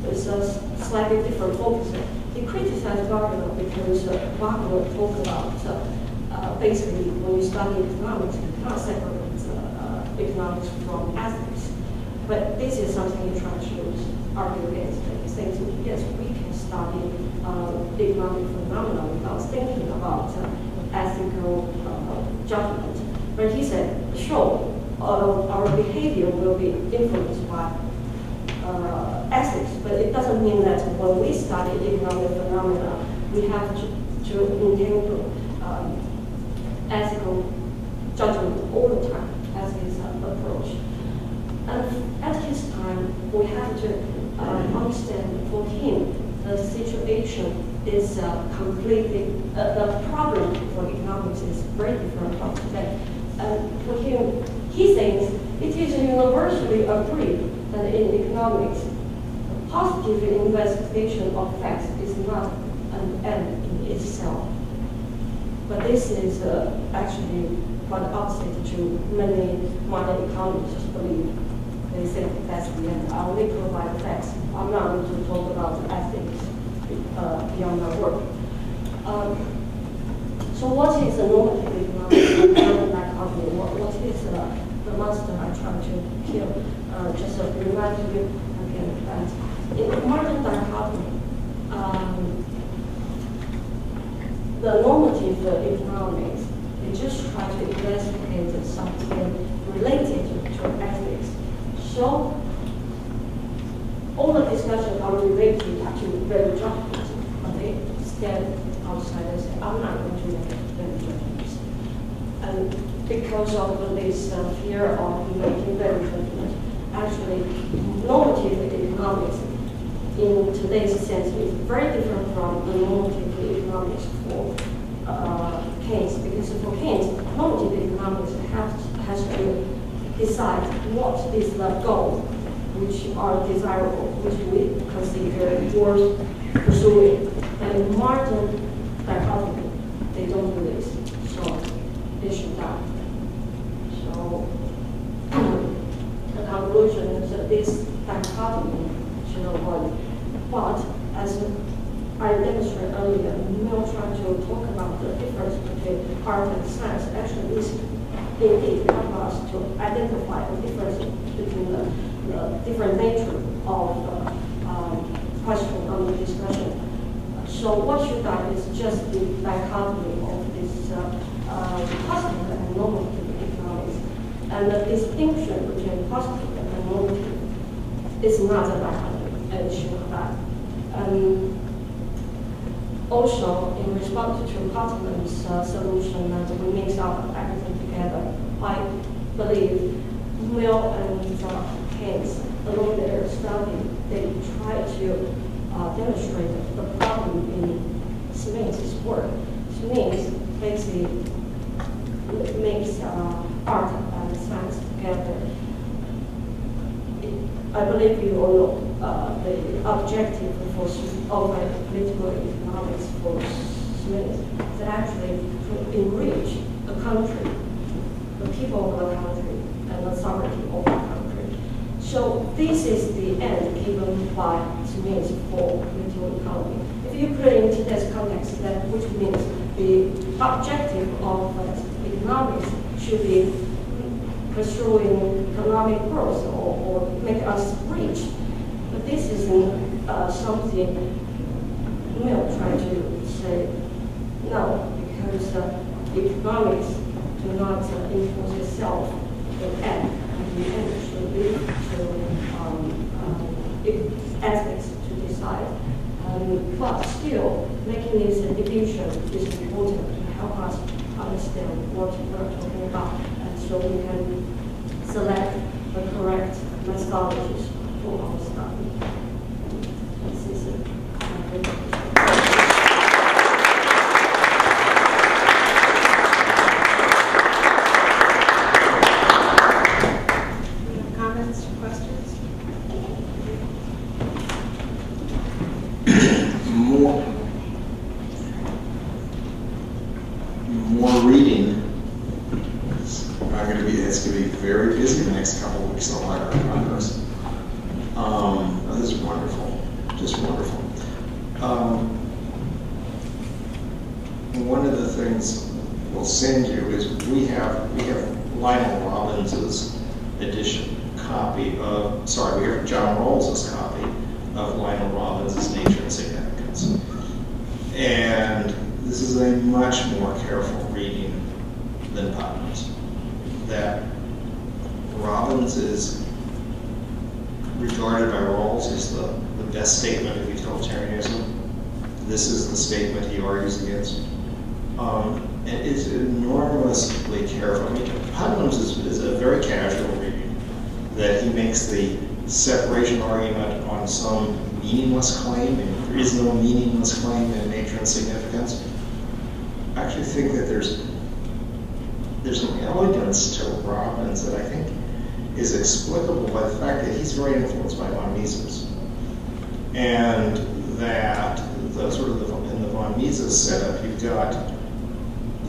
is a slightly different focus. He criticized Wagner because Wagner talked about basically when you study economics, you cannot separate economics from ethics. But this is something he tries to argue against. He thinks, yes, we can study economic phenomena without thinking about ethical judgment. But he said, sure, our behavior will be influenced by ethics, but it doesn't mean that when we study economic phenomena, we have to entangle ethical judgment all the time as his approach. And at his time, we have to understand for him, the situation is completely, the problem for economics is very different from today. And for him, he thinks it is universally agreed that in economics, positive investigation of facts is not an end in itself. But this is actually quite opposite to many modern economists believe. They think that's the end. I only provide facts. I'm not going to talk about ethics beyond my work. So what is a normative economics? What is the monster I try to kill? Just to remind you again that in modern dichotomy, the normative economics, they just try to investigate something related to ethics. So all the discussions are related to value judgment, but they stand outside and say, I'm not going to make value judgments. And because of this fear of making value judgments, actually normative economics in today's sense is very different from the normative economics for Keynes, because for Keynes, normative economics has to decide what is the goal which are desirable, which we consider worth pursuing. And in modern dichotomy, they don't do this, so they should die. So the conclusion is that this dichotomy should avoid. But as I demonstrated earlier, Mill trying to talk about the difference between art and science actually is indeed help us to identify the difference between the different nature of the question under discussion. So what you got is just the dichotomy of this positive and normative economics. And the distinction between positive and normative is not a dichotomy, and it should not. also, in response to Cotman's solution that we mix up everything together, I believe Mill and Keynes, along their study, they try to demonstrate the problem in Smith's work. Smith basically makes art and science together. I believe you all know the objective for political economics for Smith is actually to enrich a country, the people of the country, and the sovereignty of the country. So this is the end given by Smith for political economy. If you put it into this context, then which means the objective of economics should be pursuing economic growth or make us rich. But this is something Mill tried to say no, because economics do not enforce itself in end. The end should lead to ethics to decide. But still, making this division is important to help us understand what we're talking about, and so we can select the correct methodologies for our study. This is it. Comments, questions? More reading. It's going to be very busy the next couple of weeks in the Library of Congress. This is wonderful, just wonderful. One of the things we'll send you is we have Lionel Robbins's edition copy of, we have John Rawls's copy of Lionel Robbins's Nature and Significance. And this is a much more careful reading than Putnam's. That Robbins is regarded by Rawls as the best statement of utilitarianism. This is the statement he argues against. And it's enormously careful. I mean, Putnam's is a very casual reading, that he makes the separation argument on some meaningless claim, and there is no meaningless claim in Nature and Significance. I actually think that there's an elegance to Robbins that I think is explicable by the fact that he's very influenced by von Mises, and that in the von Mises setup, you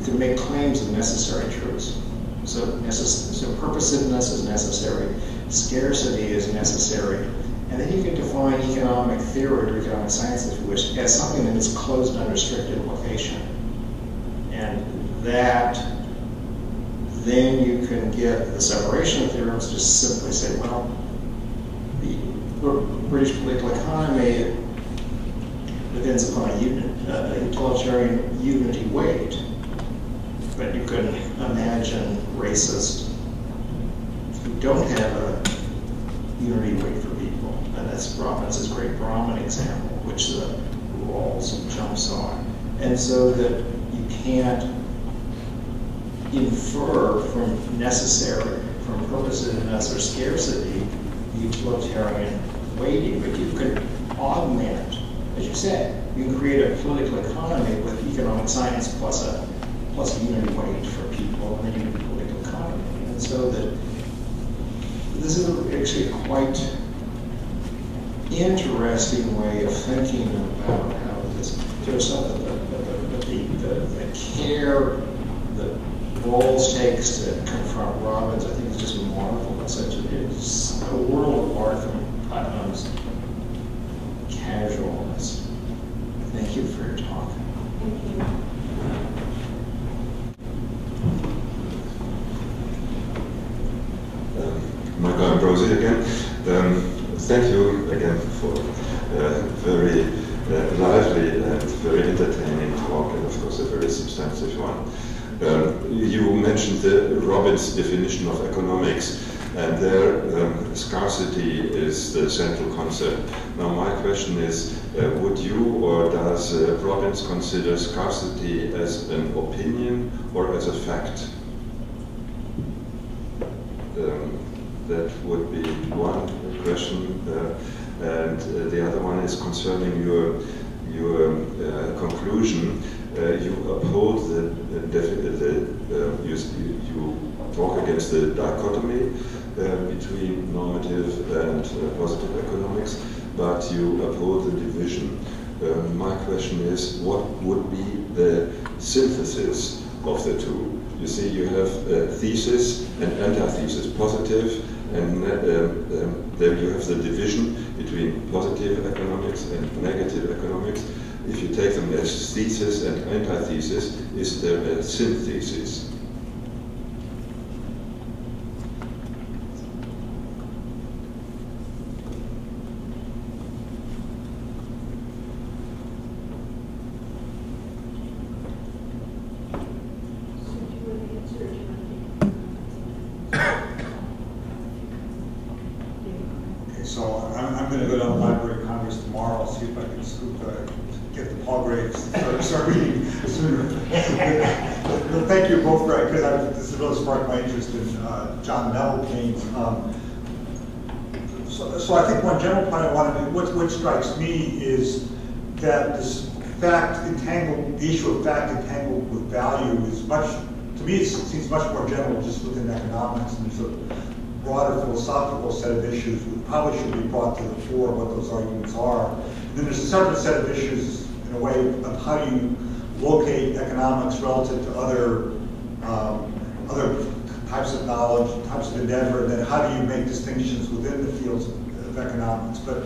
can make claims of necessary truths. So purposiveness is necessary, scarcity is necessary, and then you can define economic theory or economic science, if you wish, as something that is closed under strict implication. And that, then you can get the separation theorems, just simply say, well, the British political economy depends upon a utilitarian unity weight. But you can imagine racists who don't have a unity weight for people. And that's Robins's great Brahmin example, which the Rawls jumps on. And so that you can't infer from purposiveness or scarcity, utilitarian weighting, but you can augment, as you said, you can create a political economy with economic science plus a unity weight for people, and then you have a political economy. And so that this is actually a quite interesting way of thinking about how this, there's something the care that Rawls takes to confront Robbins, I think is just marvelous. It's a world apart from Putnam's casualness. Thank you for your talk. Thank you. Michael Ambrosi again. Thank you again for a very lively and very entertaining talk, and of course a very substantive one. You mentioned Robbins' definition of economics, and there scarcity is the central concept. Now my question is, would you or does Robbins consider scarcity as an opinion or as a fact? That would be one question, and the other one is concerning your conclusion. You uphold you talk against the dichotomy between normative and positive economics, but you uphold the division. My question is, what would be the synthesis of the two? You see, you have thesis and antithesis, positive, and there you have the division between positive economics and negative economics. If you take them as thesis and antithesis, is there a synthesis? Thank you both, because this has really sparked my interest in John Neville Keynes. So I think one general point I want to do, what strikes me is that this the issue of fact entangled with value is to me it seems much more general just within economics, and there's a broader philosophical set of issues that probably should be brought to the fore, what those arguments are. And then there's a separate set of issues in a way of how do you locate economics relative to other types of knowledge, types of endeavor, and then how do you make distinctions within the fields of economics. But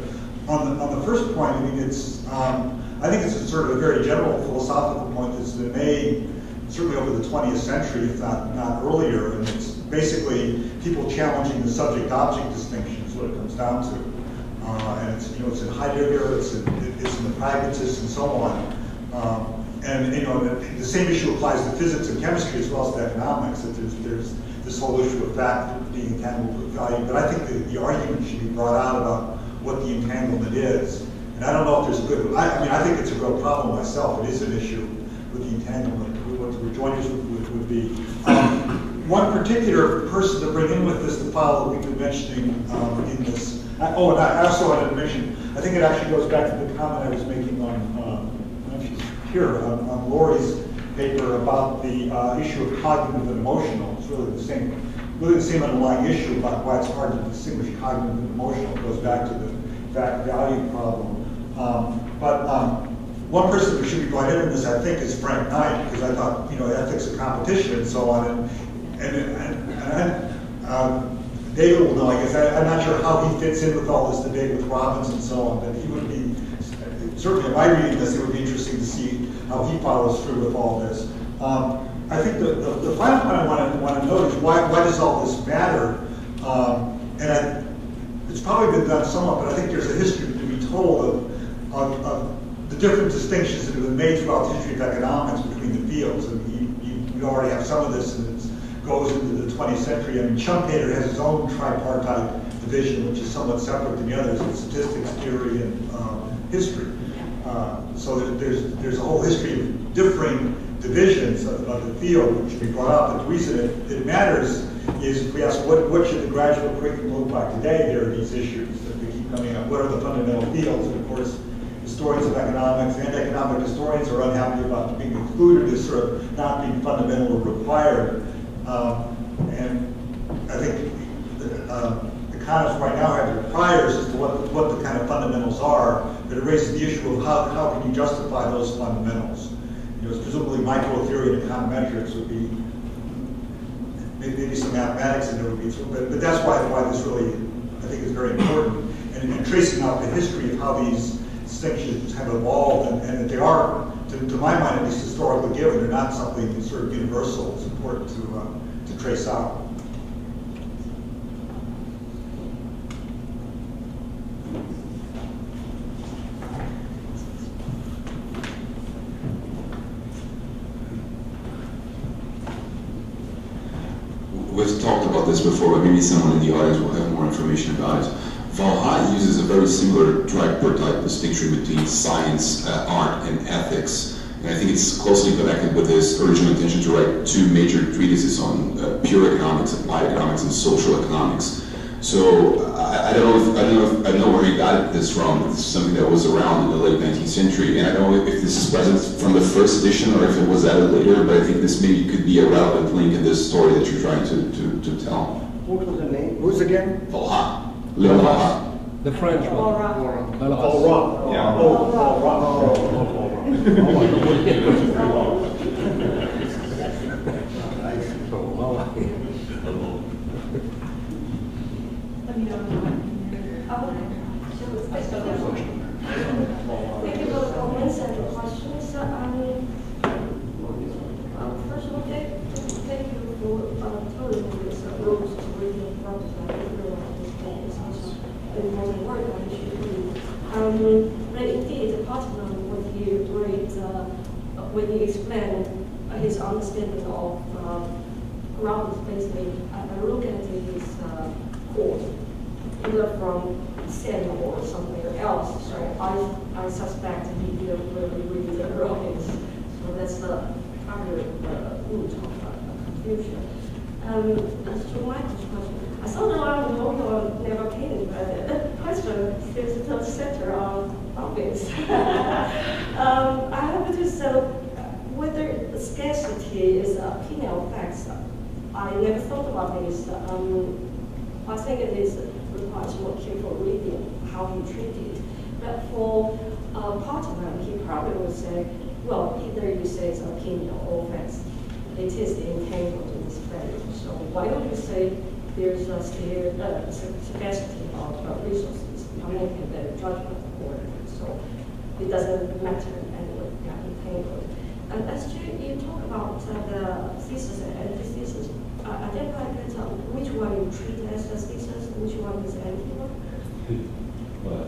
on the first point, I mean, I think it's a sort of a very general philosophical point that's been made certainly over the 20th century, if not earlier, and it's basically people challenging the subject-object distinction is what it comes down to. And it's in Heidegger, it's in the pragmatists, and so on. And the same issue applies to physics and chemistry as well as to economics. That there's this whole issue of fact being entangled with value. But I think the argument should be brought out about what the entanglement is. And I don't know if there's a good. I think it's a real problem myself. It is an issue with the entanglement. What the rejoinders would be. One particular person to bring in with this, the file that we've been mentioning in this. And I also wanted to mention. I think it actually goes back to the comment I was making on Laurie's paper about the issue of cognitive and emotional. It's really the same underlying issue about why it's hard to distinguish cognitive and emotional. It goes back to the fact-value problem. One person who should be brought in this, I think, is Frank Knight, because I thought, ethics of competition and so on, and David will know, I guess. I'm not sure how he fits in with all this debate with Robbins and so on, but he would be. Certainly, in my reading this, it would be interesting to see how he follows through with all this. I think the final point I want to note is why does all this matter? It's probably been done somewhat, but I think there's a history to be told of the different distinctions that have been made throughout the history of economics between the fields. You already have some of this, and it goes into the 20th century. I mean, Schumpeter has his own tripartite division, which is somewhat separate than the others in statistics, theory, and history. So there's a whole history of differing divisions of the field which should be brought up. But the reason it matters is if we ask what should the graduate curriculum look like today, there are these issues that they keep coming up. What are the fundamental fields? And of course, historians of economics and economic historians are unhappy about being included as sort of not being fundamental or required. And I think economists right now have their priors as to what the kind of fundamentals are, but it raises the issue of how can you justify those fundamentals. Presumably micro theory and econometrics would be, maybe some mathematics in there would be, but that's why this really, I think, is very important. And tracing out the history of how these distinctions have evolved, and that they are, to my mind, at least historically given, they're not something that's sort of universal. It's important to trace out. We've talked about this before, but maybe someone in the audience will have more information about it. Huei uses a very similar tripartite distinction between science, art, and ethics. And I think it's closely connected with his original intention to write two major treatises on pure economics, applied economics, and social economics. So I don't know where he got this from. It's something that was around in the late 19th century, and I don't know if this is present from the first edition or if it was added later. But I think this maybe could be a relevant link in this story that you're trying to tell. What was the name? Who's again? Huei. Leon Huei. The French one. Paul Yeah. Let me know. Thank you for the comments and the questions. First of all, thank you for telling me this rules of reading progress. I didn't realize this also important work I should do. But indeed, partner with you great when you explain his understanding of Robin's basically, I look at his quote, either from Sen or somewhere else. So I suspect he didn't really read the Robbins. So that's the primary root of confusion. As to Michael's question, I thought that I would know never Keynes, but the question is the center on Robbins. I have to say whether the scarcity is a penal factor. I never thought about this. I think it is requires more careful reading how he treated it. But for partner, he probably would say, well, either you say it's a penal or facts. It is entangled in this value. So why don't you say there's a scarcity of resources? I'm making the judgment for it. So it doesn't matter anyway, they are entangled. And as you talk about the thesis and antithesis, I didn't quite get which one you treat as a thesis, which one is anti-one? Well,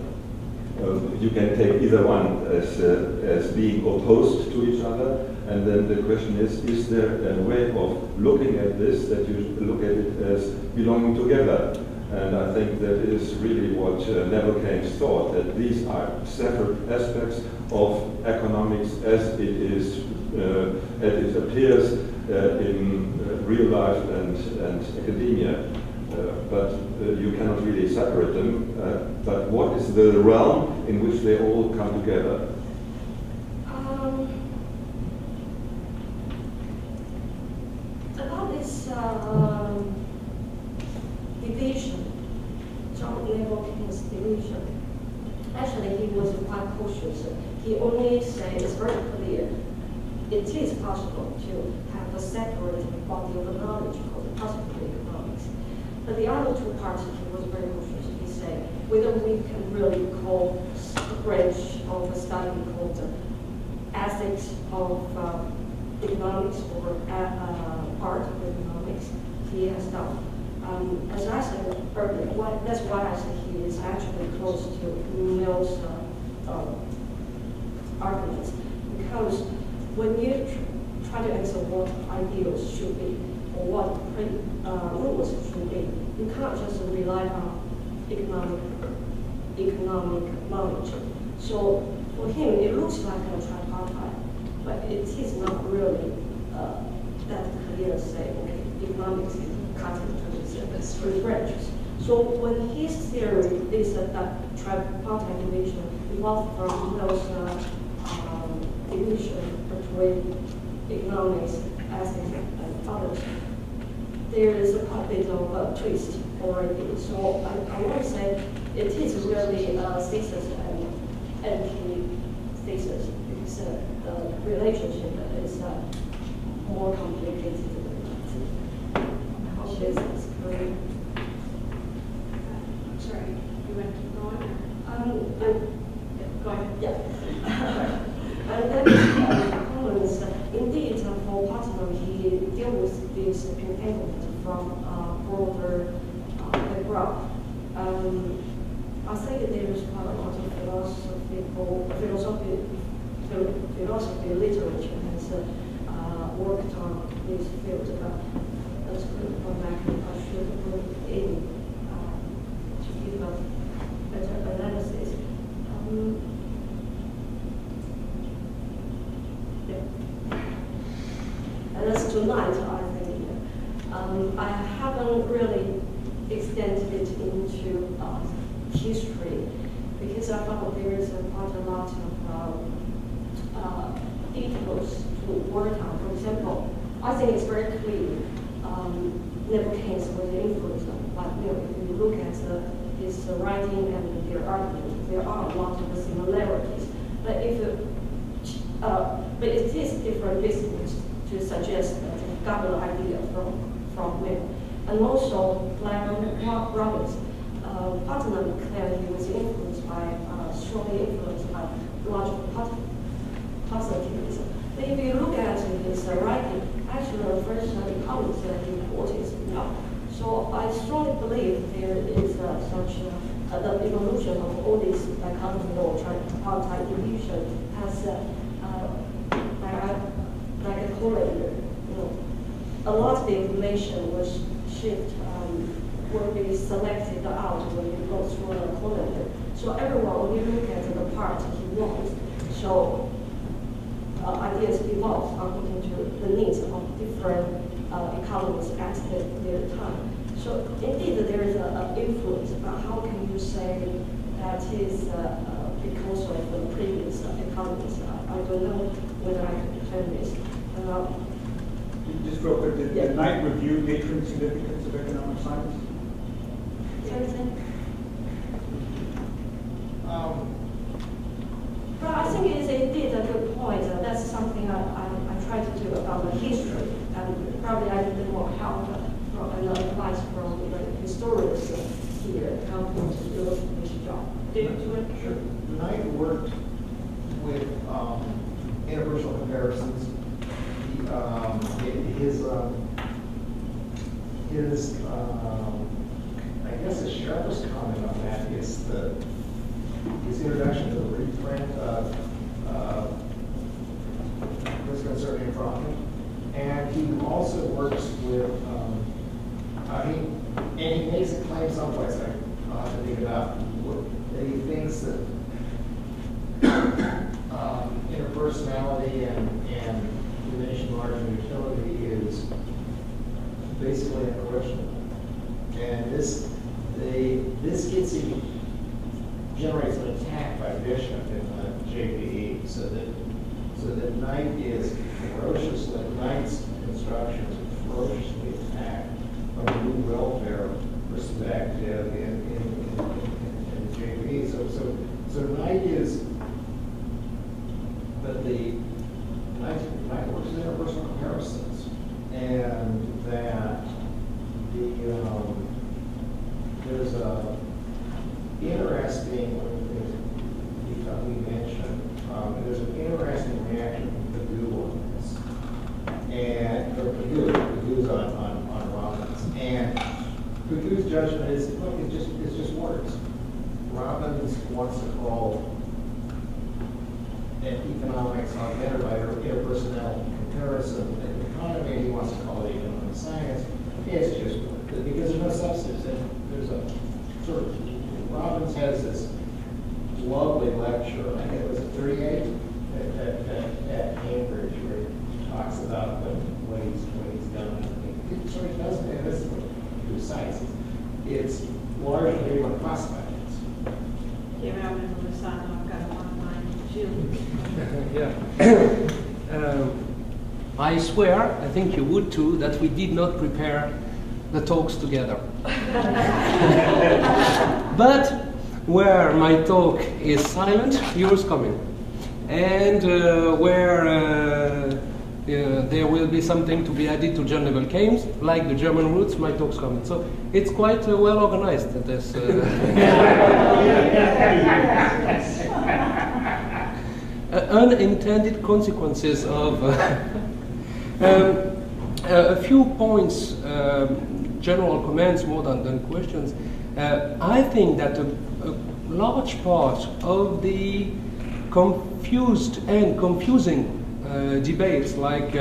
you can take either one as being opposed to each other, and then the question is there a way of looking at this that you look at it as belonging together? And I think that is really what Neville Keynes thought, that these are separate aspects of economics as it appears in real life and academia. But you cannot really separate them. But what is the realm in which they all come together? About this division, John Neville Keynes' division, actually he was quite cautious. He only said it's very clear it is possible to have a separate body of knowledge called positive economics. But the other two parts he was very cautious. He said whether we can really call a branch of a study called ethics of economics or art of economics, he has done. As I said earlier, that's why I said he is actually close to Mill's arguments, because when you try to answer what ideals should be or what rules should be, you can't just rely on economic knowledge. So for him, it looks like a tripartite, but it is not really that clear to say, okay, economics is cut into these three branches. So when his theory is that tripartite division evolved from those division between economics, ethics, and others, there is a bit of a twist already. So I want to say it is really a thesis and anti-thesis, because the relationship is more complicated. How is this going? I'm sorry, you want to keep going? Go ahead. Yeah. And then Collins, indeed, for partner, he deals with this entanglement from broader background. I think there is quite a lot of philosophy literature has worked on this field. That's good to come back. I should put in to give a that's tonight, I think. I haven't really extended it into history because I found there is quite a lot of details to work on. For example, I think it's very clear Keynes was influenced by Mill. If you look at his writing and their argument, there are a lot of similarities. But but it is different business to suggest that he got the idea from Mill. And also, Roberts, Putnam claimed he was strongly influenced by logical positivism. But if you look at his writing, actually the first economist that he quoted is Mill. So I strongly believe there is such the evolution of all these economy or tripartite division has like a correlator. A lot of the information was will be selected out when you go through a correlator. So everyone, when you look at the part he wants, so ideas evolve according to the needs of different economies at their time. So indeed, there is an influence, but how can you say that is because of the previous economies? I don't know whether I can defend this. Just real quick, did Knight review nature and significance of economic science? But I think it's indeed a good point. That's something I try to do about the history, and probably I need more help and advice from the historians here, helping to do this job. Sure. Knight worked with interpersonal comparisons. I guess the sharpest comment on that is his introduction to the reprint of Risk, Uncertainty, and Profit. And he also works with, and he makes a claim someplace, I'll have to think about, that he thinks that interpersonality and diminishing margin utility is basically unquestionable. And this generates an attack by Bishop in the JPE, so that Knight is Knight's constructions are ferociously attacked from a new welfare perspective in JPE. So Knight is, but Knight works in interpersonal comparisons, and that there's a interesting, we mentioned, there's an interesting reaction from Pagoo on this, and Pagoo's on Robbins, and Pagoo's judgment is, look, it's just words. Robbins wants to call economics augmented by interpersonal comparison an economy, and he wants to call it economic science. It's just because there's no substance. There's a sort of, Robbins has this lovely lecture, I think it was at 38 at Cambridge, where he talks about what he's done. It sort of doesn't, and this is what he cites. It's largely what cost methods. Yeah, I'm going to listen. I've got one line. Yeah. I swear, I think you would too, that we did not prepare the talks together. But where my talk is silent, yours coming. And where there will be something to be added to John Keynes, like the German roots, my talk's coming. So it's quite well organized. This, unintended consequences of a few points, general comments more than questions. I think that a large part of the confused and confusing debates like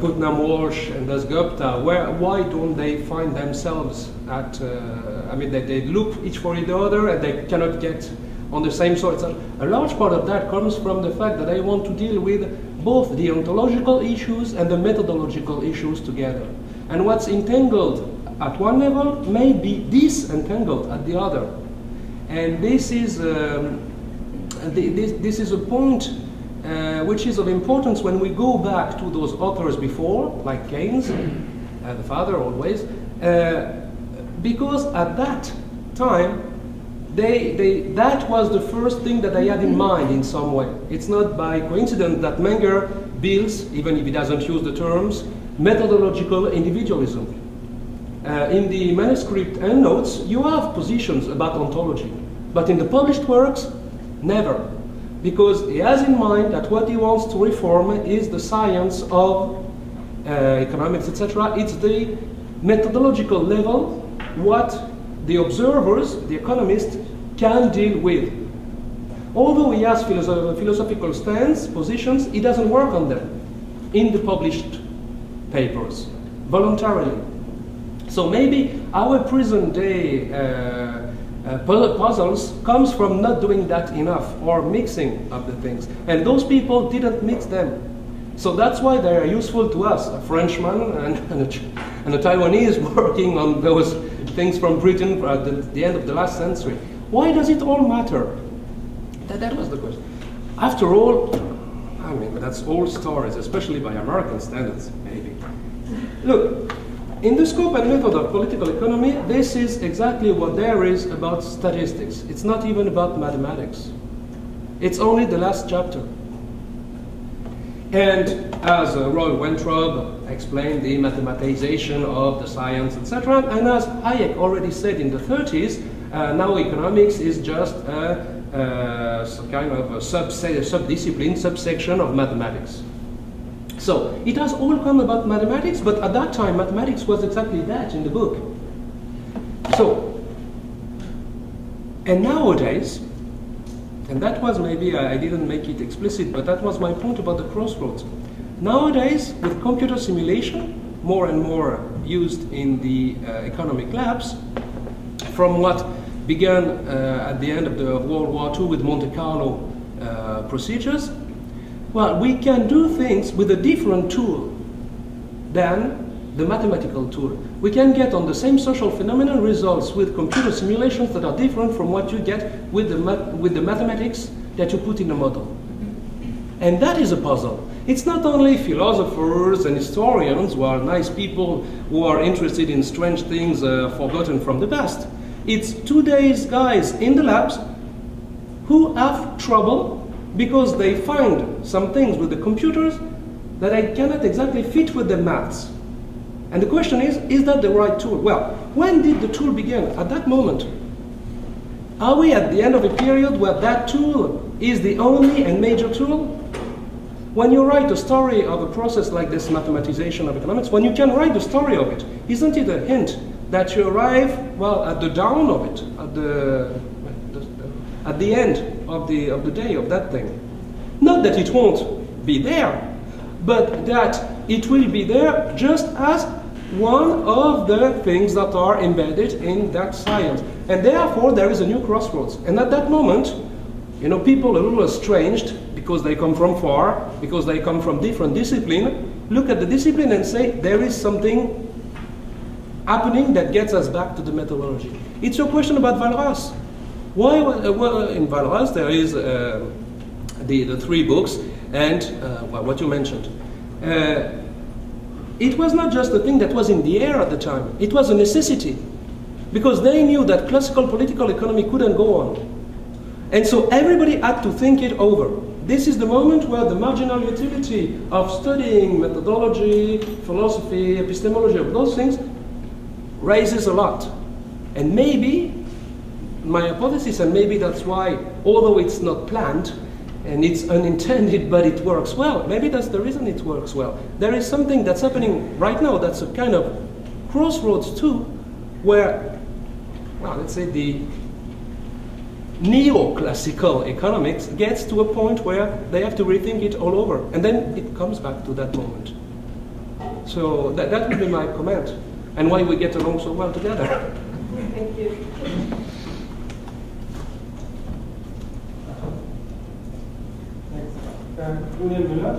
Putnam-Walsh and Das-Gupta, why don't they find themselves at, I mean, they look each for the other and they cannot get on the same soil. So a large part of that comes from the fact that I want to deal with both the ontological issues and the methodological issues together. And what's entangled at one level may be disentangled at the other. And this is, this is a point which is of importance when we go back to those authors before, like Keynes, the father always, because at that time, that was the first thing that I had in mind in some way. It's not by coincidence that Menger builds, even if he doesn't use the terms, methodological individualism. In the manuscript endnotes, you have positions about ontology, but in the published works, never. Because he has in mind that what he wants to reform is the science of economics, etc. It's the methodological level, what the observers, the economists, can deal with. Although he has philosophical stands, positions, he doesn't work on them in the published papers, voluntarily. So maybe our present day puzzles comes from not doing that enough, or mixing of the things. And those people didn't mix them. So that's why they are useful to us, a Frenchman and a Taiwanese working on those things from Britain at the end of the last century. Why does it all matter? That was the question. After all, I mean, that's old stories, especially by American standards, maybe. Look, in the scope and method of political economy, this is exactly what there is about statistics. It's not even about mathematics. It's only the last chapter. And as Roy Weintraub explained, the mathematization of the science, etc., and as Hayek already said in the 30s, now economics is just a kind of a sub-discipline, subsection of mathematics. So it has all come about mathematics, but at that time mathematics was exactly that in the book. So, and nowadays, and that was maybe, I didn't make it explicit, but that was my point about the crossroads. Nowadays, with computer simulation, more and more used in the economic labs, from what began at the end of the World War II with Monte Carlo procedures, well, we can do things with a different tool than the mathematical tool. We can get on the same social phenomenon results with computer simulations that are different from what you get with the mathematics that you put in a model. And that is a puzzle. It's not only philosophers and historians who are nice people who are interested in strange things forgotten from the past. It's today's guys in the labs who have trouble because they find some things with the computers that I cannot exactly fit with the maths. And the question is that the right tool? Well, when did the tool begin? At that moment. Are we at the end of a period where that tool is the only and major tool? When you write a story of a process like this mathematization of economics, when you can write the story of it, isn't it a hint that you arrive, well, at the dawn of it, at the end of the day of that thing? Not that it won't be there, but that it will be there just as one of the things that are embedded in that science. And therefore, there is a new crossroads. And at that moment, you know, people a little estranged, because they come from far, because they come from different discipline, look at the discipline and say, there is something happening that gets us back to the methodology. It's your question about Walras. Why, well, in Walras there is the three books and well, what you mentioned. It was not just a thing that was in the air at the time. It was a necessity, because they knew that classical political economy couldn't go on. And so everybody had to think it over. This is the moment where the marginal utility of studying methodology, philosophy, epistemology, of those things raises a lot. And maybe, my hypothesis, and maybe that's why, although it's not planned, and it's unintended, but it works well. Maybe that's the reason it works well. There is something that's happening right now that's a kind of crossroads too, where, well, let's say the neoclassical economics gets to a point where they have to rethink it all over. And then it comes back to that moment. So that would be my comment, and why we get along so well together. Thank you. Julian Müller.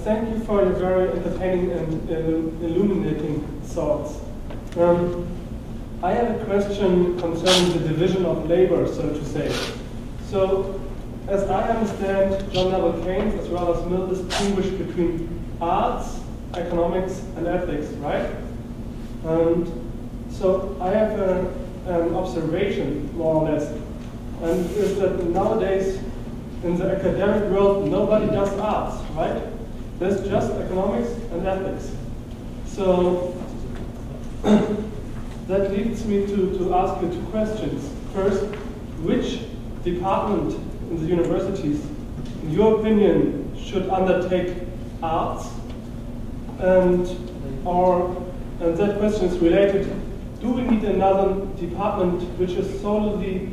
Thank you for your very entertaining and illuminating thoughts. I have a question concerning the division of labor, so to say. So, as I understand, John Neville Keynes as well as Mill distinguish between arts, economics, and ethics, right? And so I have an observation, more or less, and is that nowadays in the academic world nobody does arts, right? There's just economics and ethics. So that leads me to ask you two questions. First, which department in the universities, in your opinion, should undertake arts? And that question is related, do we need another department which is solely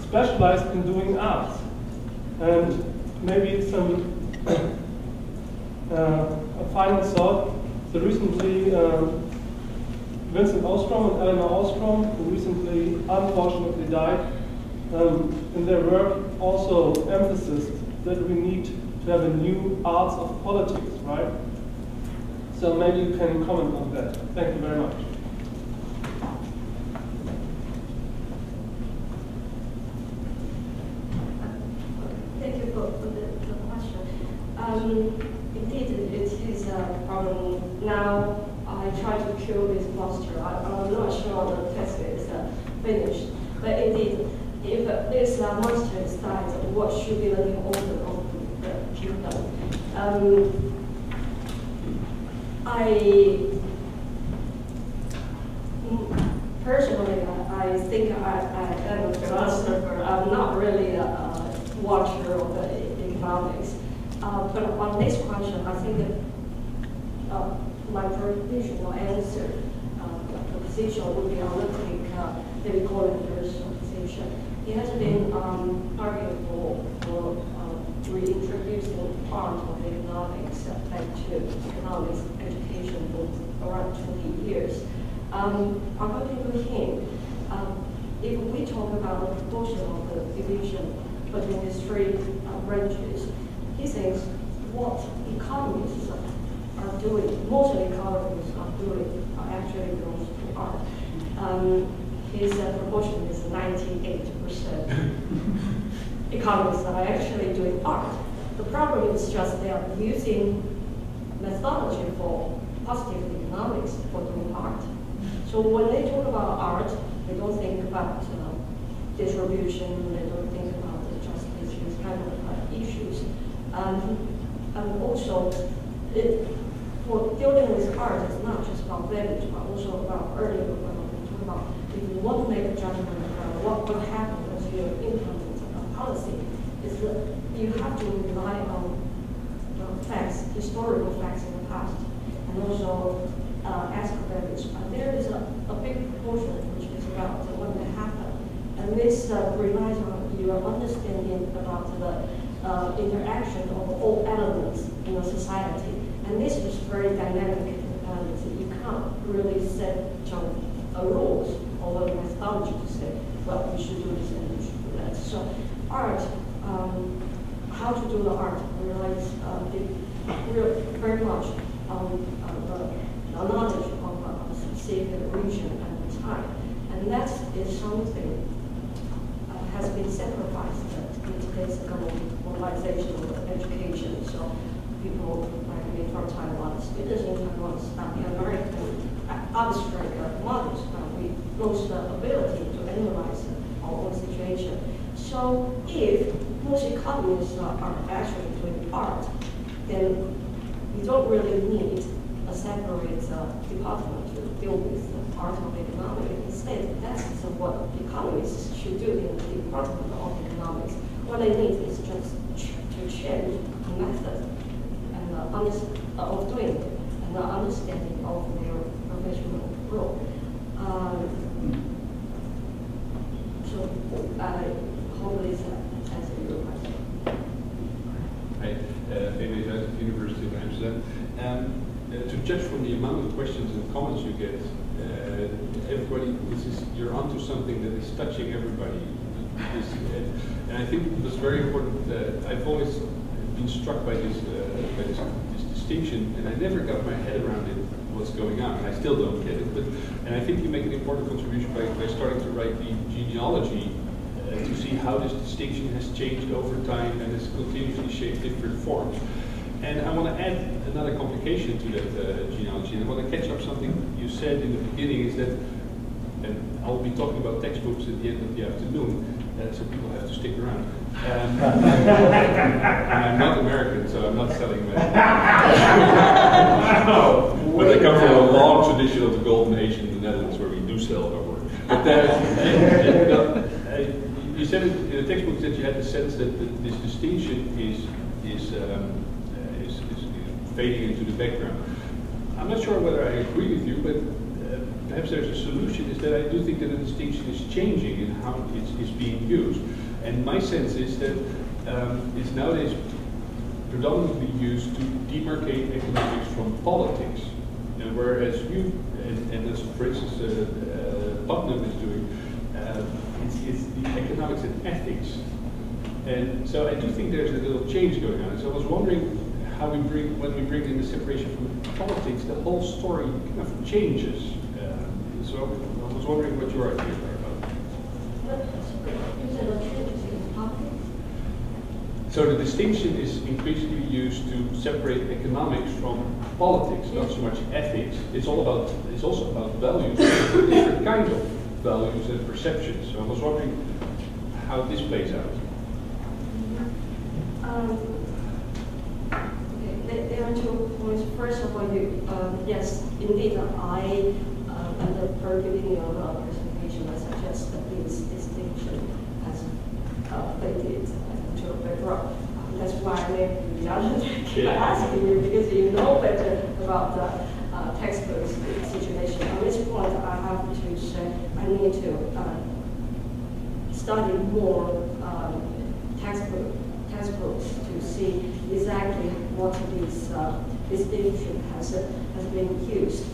specialized in doing arts? And maybe some a final thought. So recently, Vincent Ostrom and Eleanor Ostrom, who recently unfortunately died, in their work also emphasized that we need to have a new arts of politics, right? So maybe you can comment on that. Thank you very much. Thank you for the question. Indeed, it is a problem. Now, I try to kill this monster. I'm not sure the test is finished. But indeed, if this monster is died, what should be the new order of the kingdom? Personally, I think I am a philosopher. I'm not really a watcher of the economics. But on this question, I think that my provisional answer, the position would be analytic, David Collinger's position. He has been arguing for reintroducing part of economics back to economics education for around 20 years. According to him, if we talk about the proportion of the division between these three branches, he thinks what economists are doing, most economists are doing, actually goes to art. His proportion is 98%. Economists are actually doing art. The problem is just they are using methodology for positive economics for doing art. So when they talk about art, they don't think about distribution, they don't think about the justice, these kind of issues. And also, for dealing with art, it's not just about values, but also about earlier when we talk about if you want to make a judgment about what will happen as you implement a policy, is that you have to rely on facts, historical facts in the past, and also ask values. But there is a big proportion which is about what will happen, and this relies on your understanding about the interaction of all elements in a society. And this is very dynamic, and you can't really set rules or a methodology to say, well, you should do this and you should do that. So art, how to do the art relies very much on the knowledge of a specific region at the time. And that is something has been sacrificed in today's globalization of education. So people like me from Taiwan, students in Taiwan study American abstract models, but we lose the ability to analyze our own situation. So if most economists are actually doing art, then we don't really need a separate department to deal with the art of economics. Instead, that's what economists should do in the department of economics. What they need is just to change the method and of doing it and the understanding of their professional role. So I hope this answers your question. Hi, David at the University of Amsterdam. To judge from the amount of questions and comments you get, everybody, you're onto something that is touching everybody. And I think it was very important. I've always been struck by this distinction, and I never got my head around it. What's going on? I still don't get it. And I think you make an important contribution by starting to write the genealogy to see how this distinction has changed over time and has continuously shaped different forms. And I want to add another complication to that genealogy, and I want to catch up something you said in the beginning, is that, and I'll be talking about textbooks at the end of the afternoon, so people have to stick around. And I'm not American, so I'm not selling that. But I come from a long tradition of the golden age in the Netherlands where we do sell our work. But you said in the textbooks that you had the sense that this distinction is fading into the background. I'm not sure whether I agree with you, but perhaps there's a solution, is that I do think that the distinction is changing in how it's being used. And my sense is that it's nowadays predominantly used to demarcate economics from politics. And whereas you, and as for instance Putnam is doing, it's the economics and ethics. And so I do think there's a little change going on. And so I was wondering how when we bring in the separation from politics, the whole story kind of changes. So I was wondering what your ideas are about it. So the distinction is increasingly used to separate economics from politics, not so much ethics. It's also about values, different kinds of values and perceptions. So I was wondering how this plays out. There are 2 points. First of all, yes, indeed, I, at the very beginning of our presentation, I suggest that this distinction has faded to a background. That's why maybe the other keep asking you, because you know better about the textbooks situation. On this point, I have to say I need to study more textbooks to see exactly what this distinction has been used.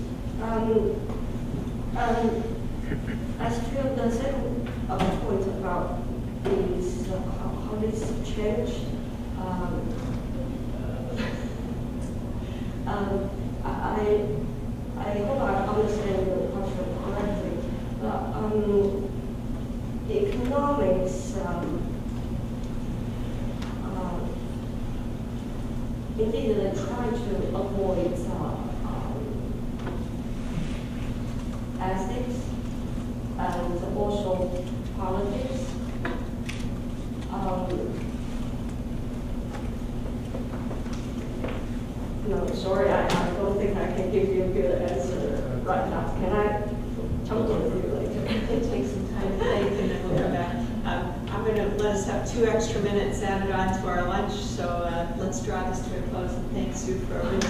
As to the second point about these, how this changed, I hope I understand the question correctly. Economics, indeed, they try to avoid ethics and also politics. No, sorry, I don't think I can give you a good answer right now. Can I talk to you later? Take some time to think and then we'll come back. I'm going to let us have 2 extra minutes added on to our lunch, so let's draw this to a close, and thanks, Sue, for a really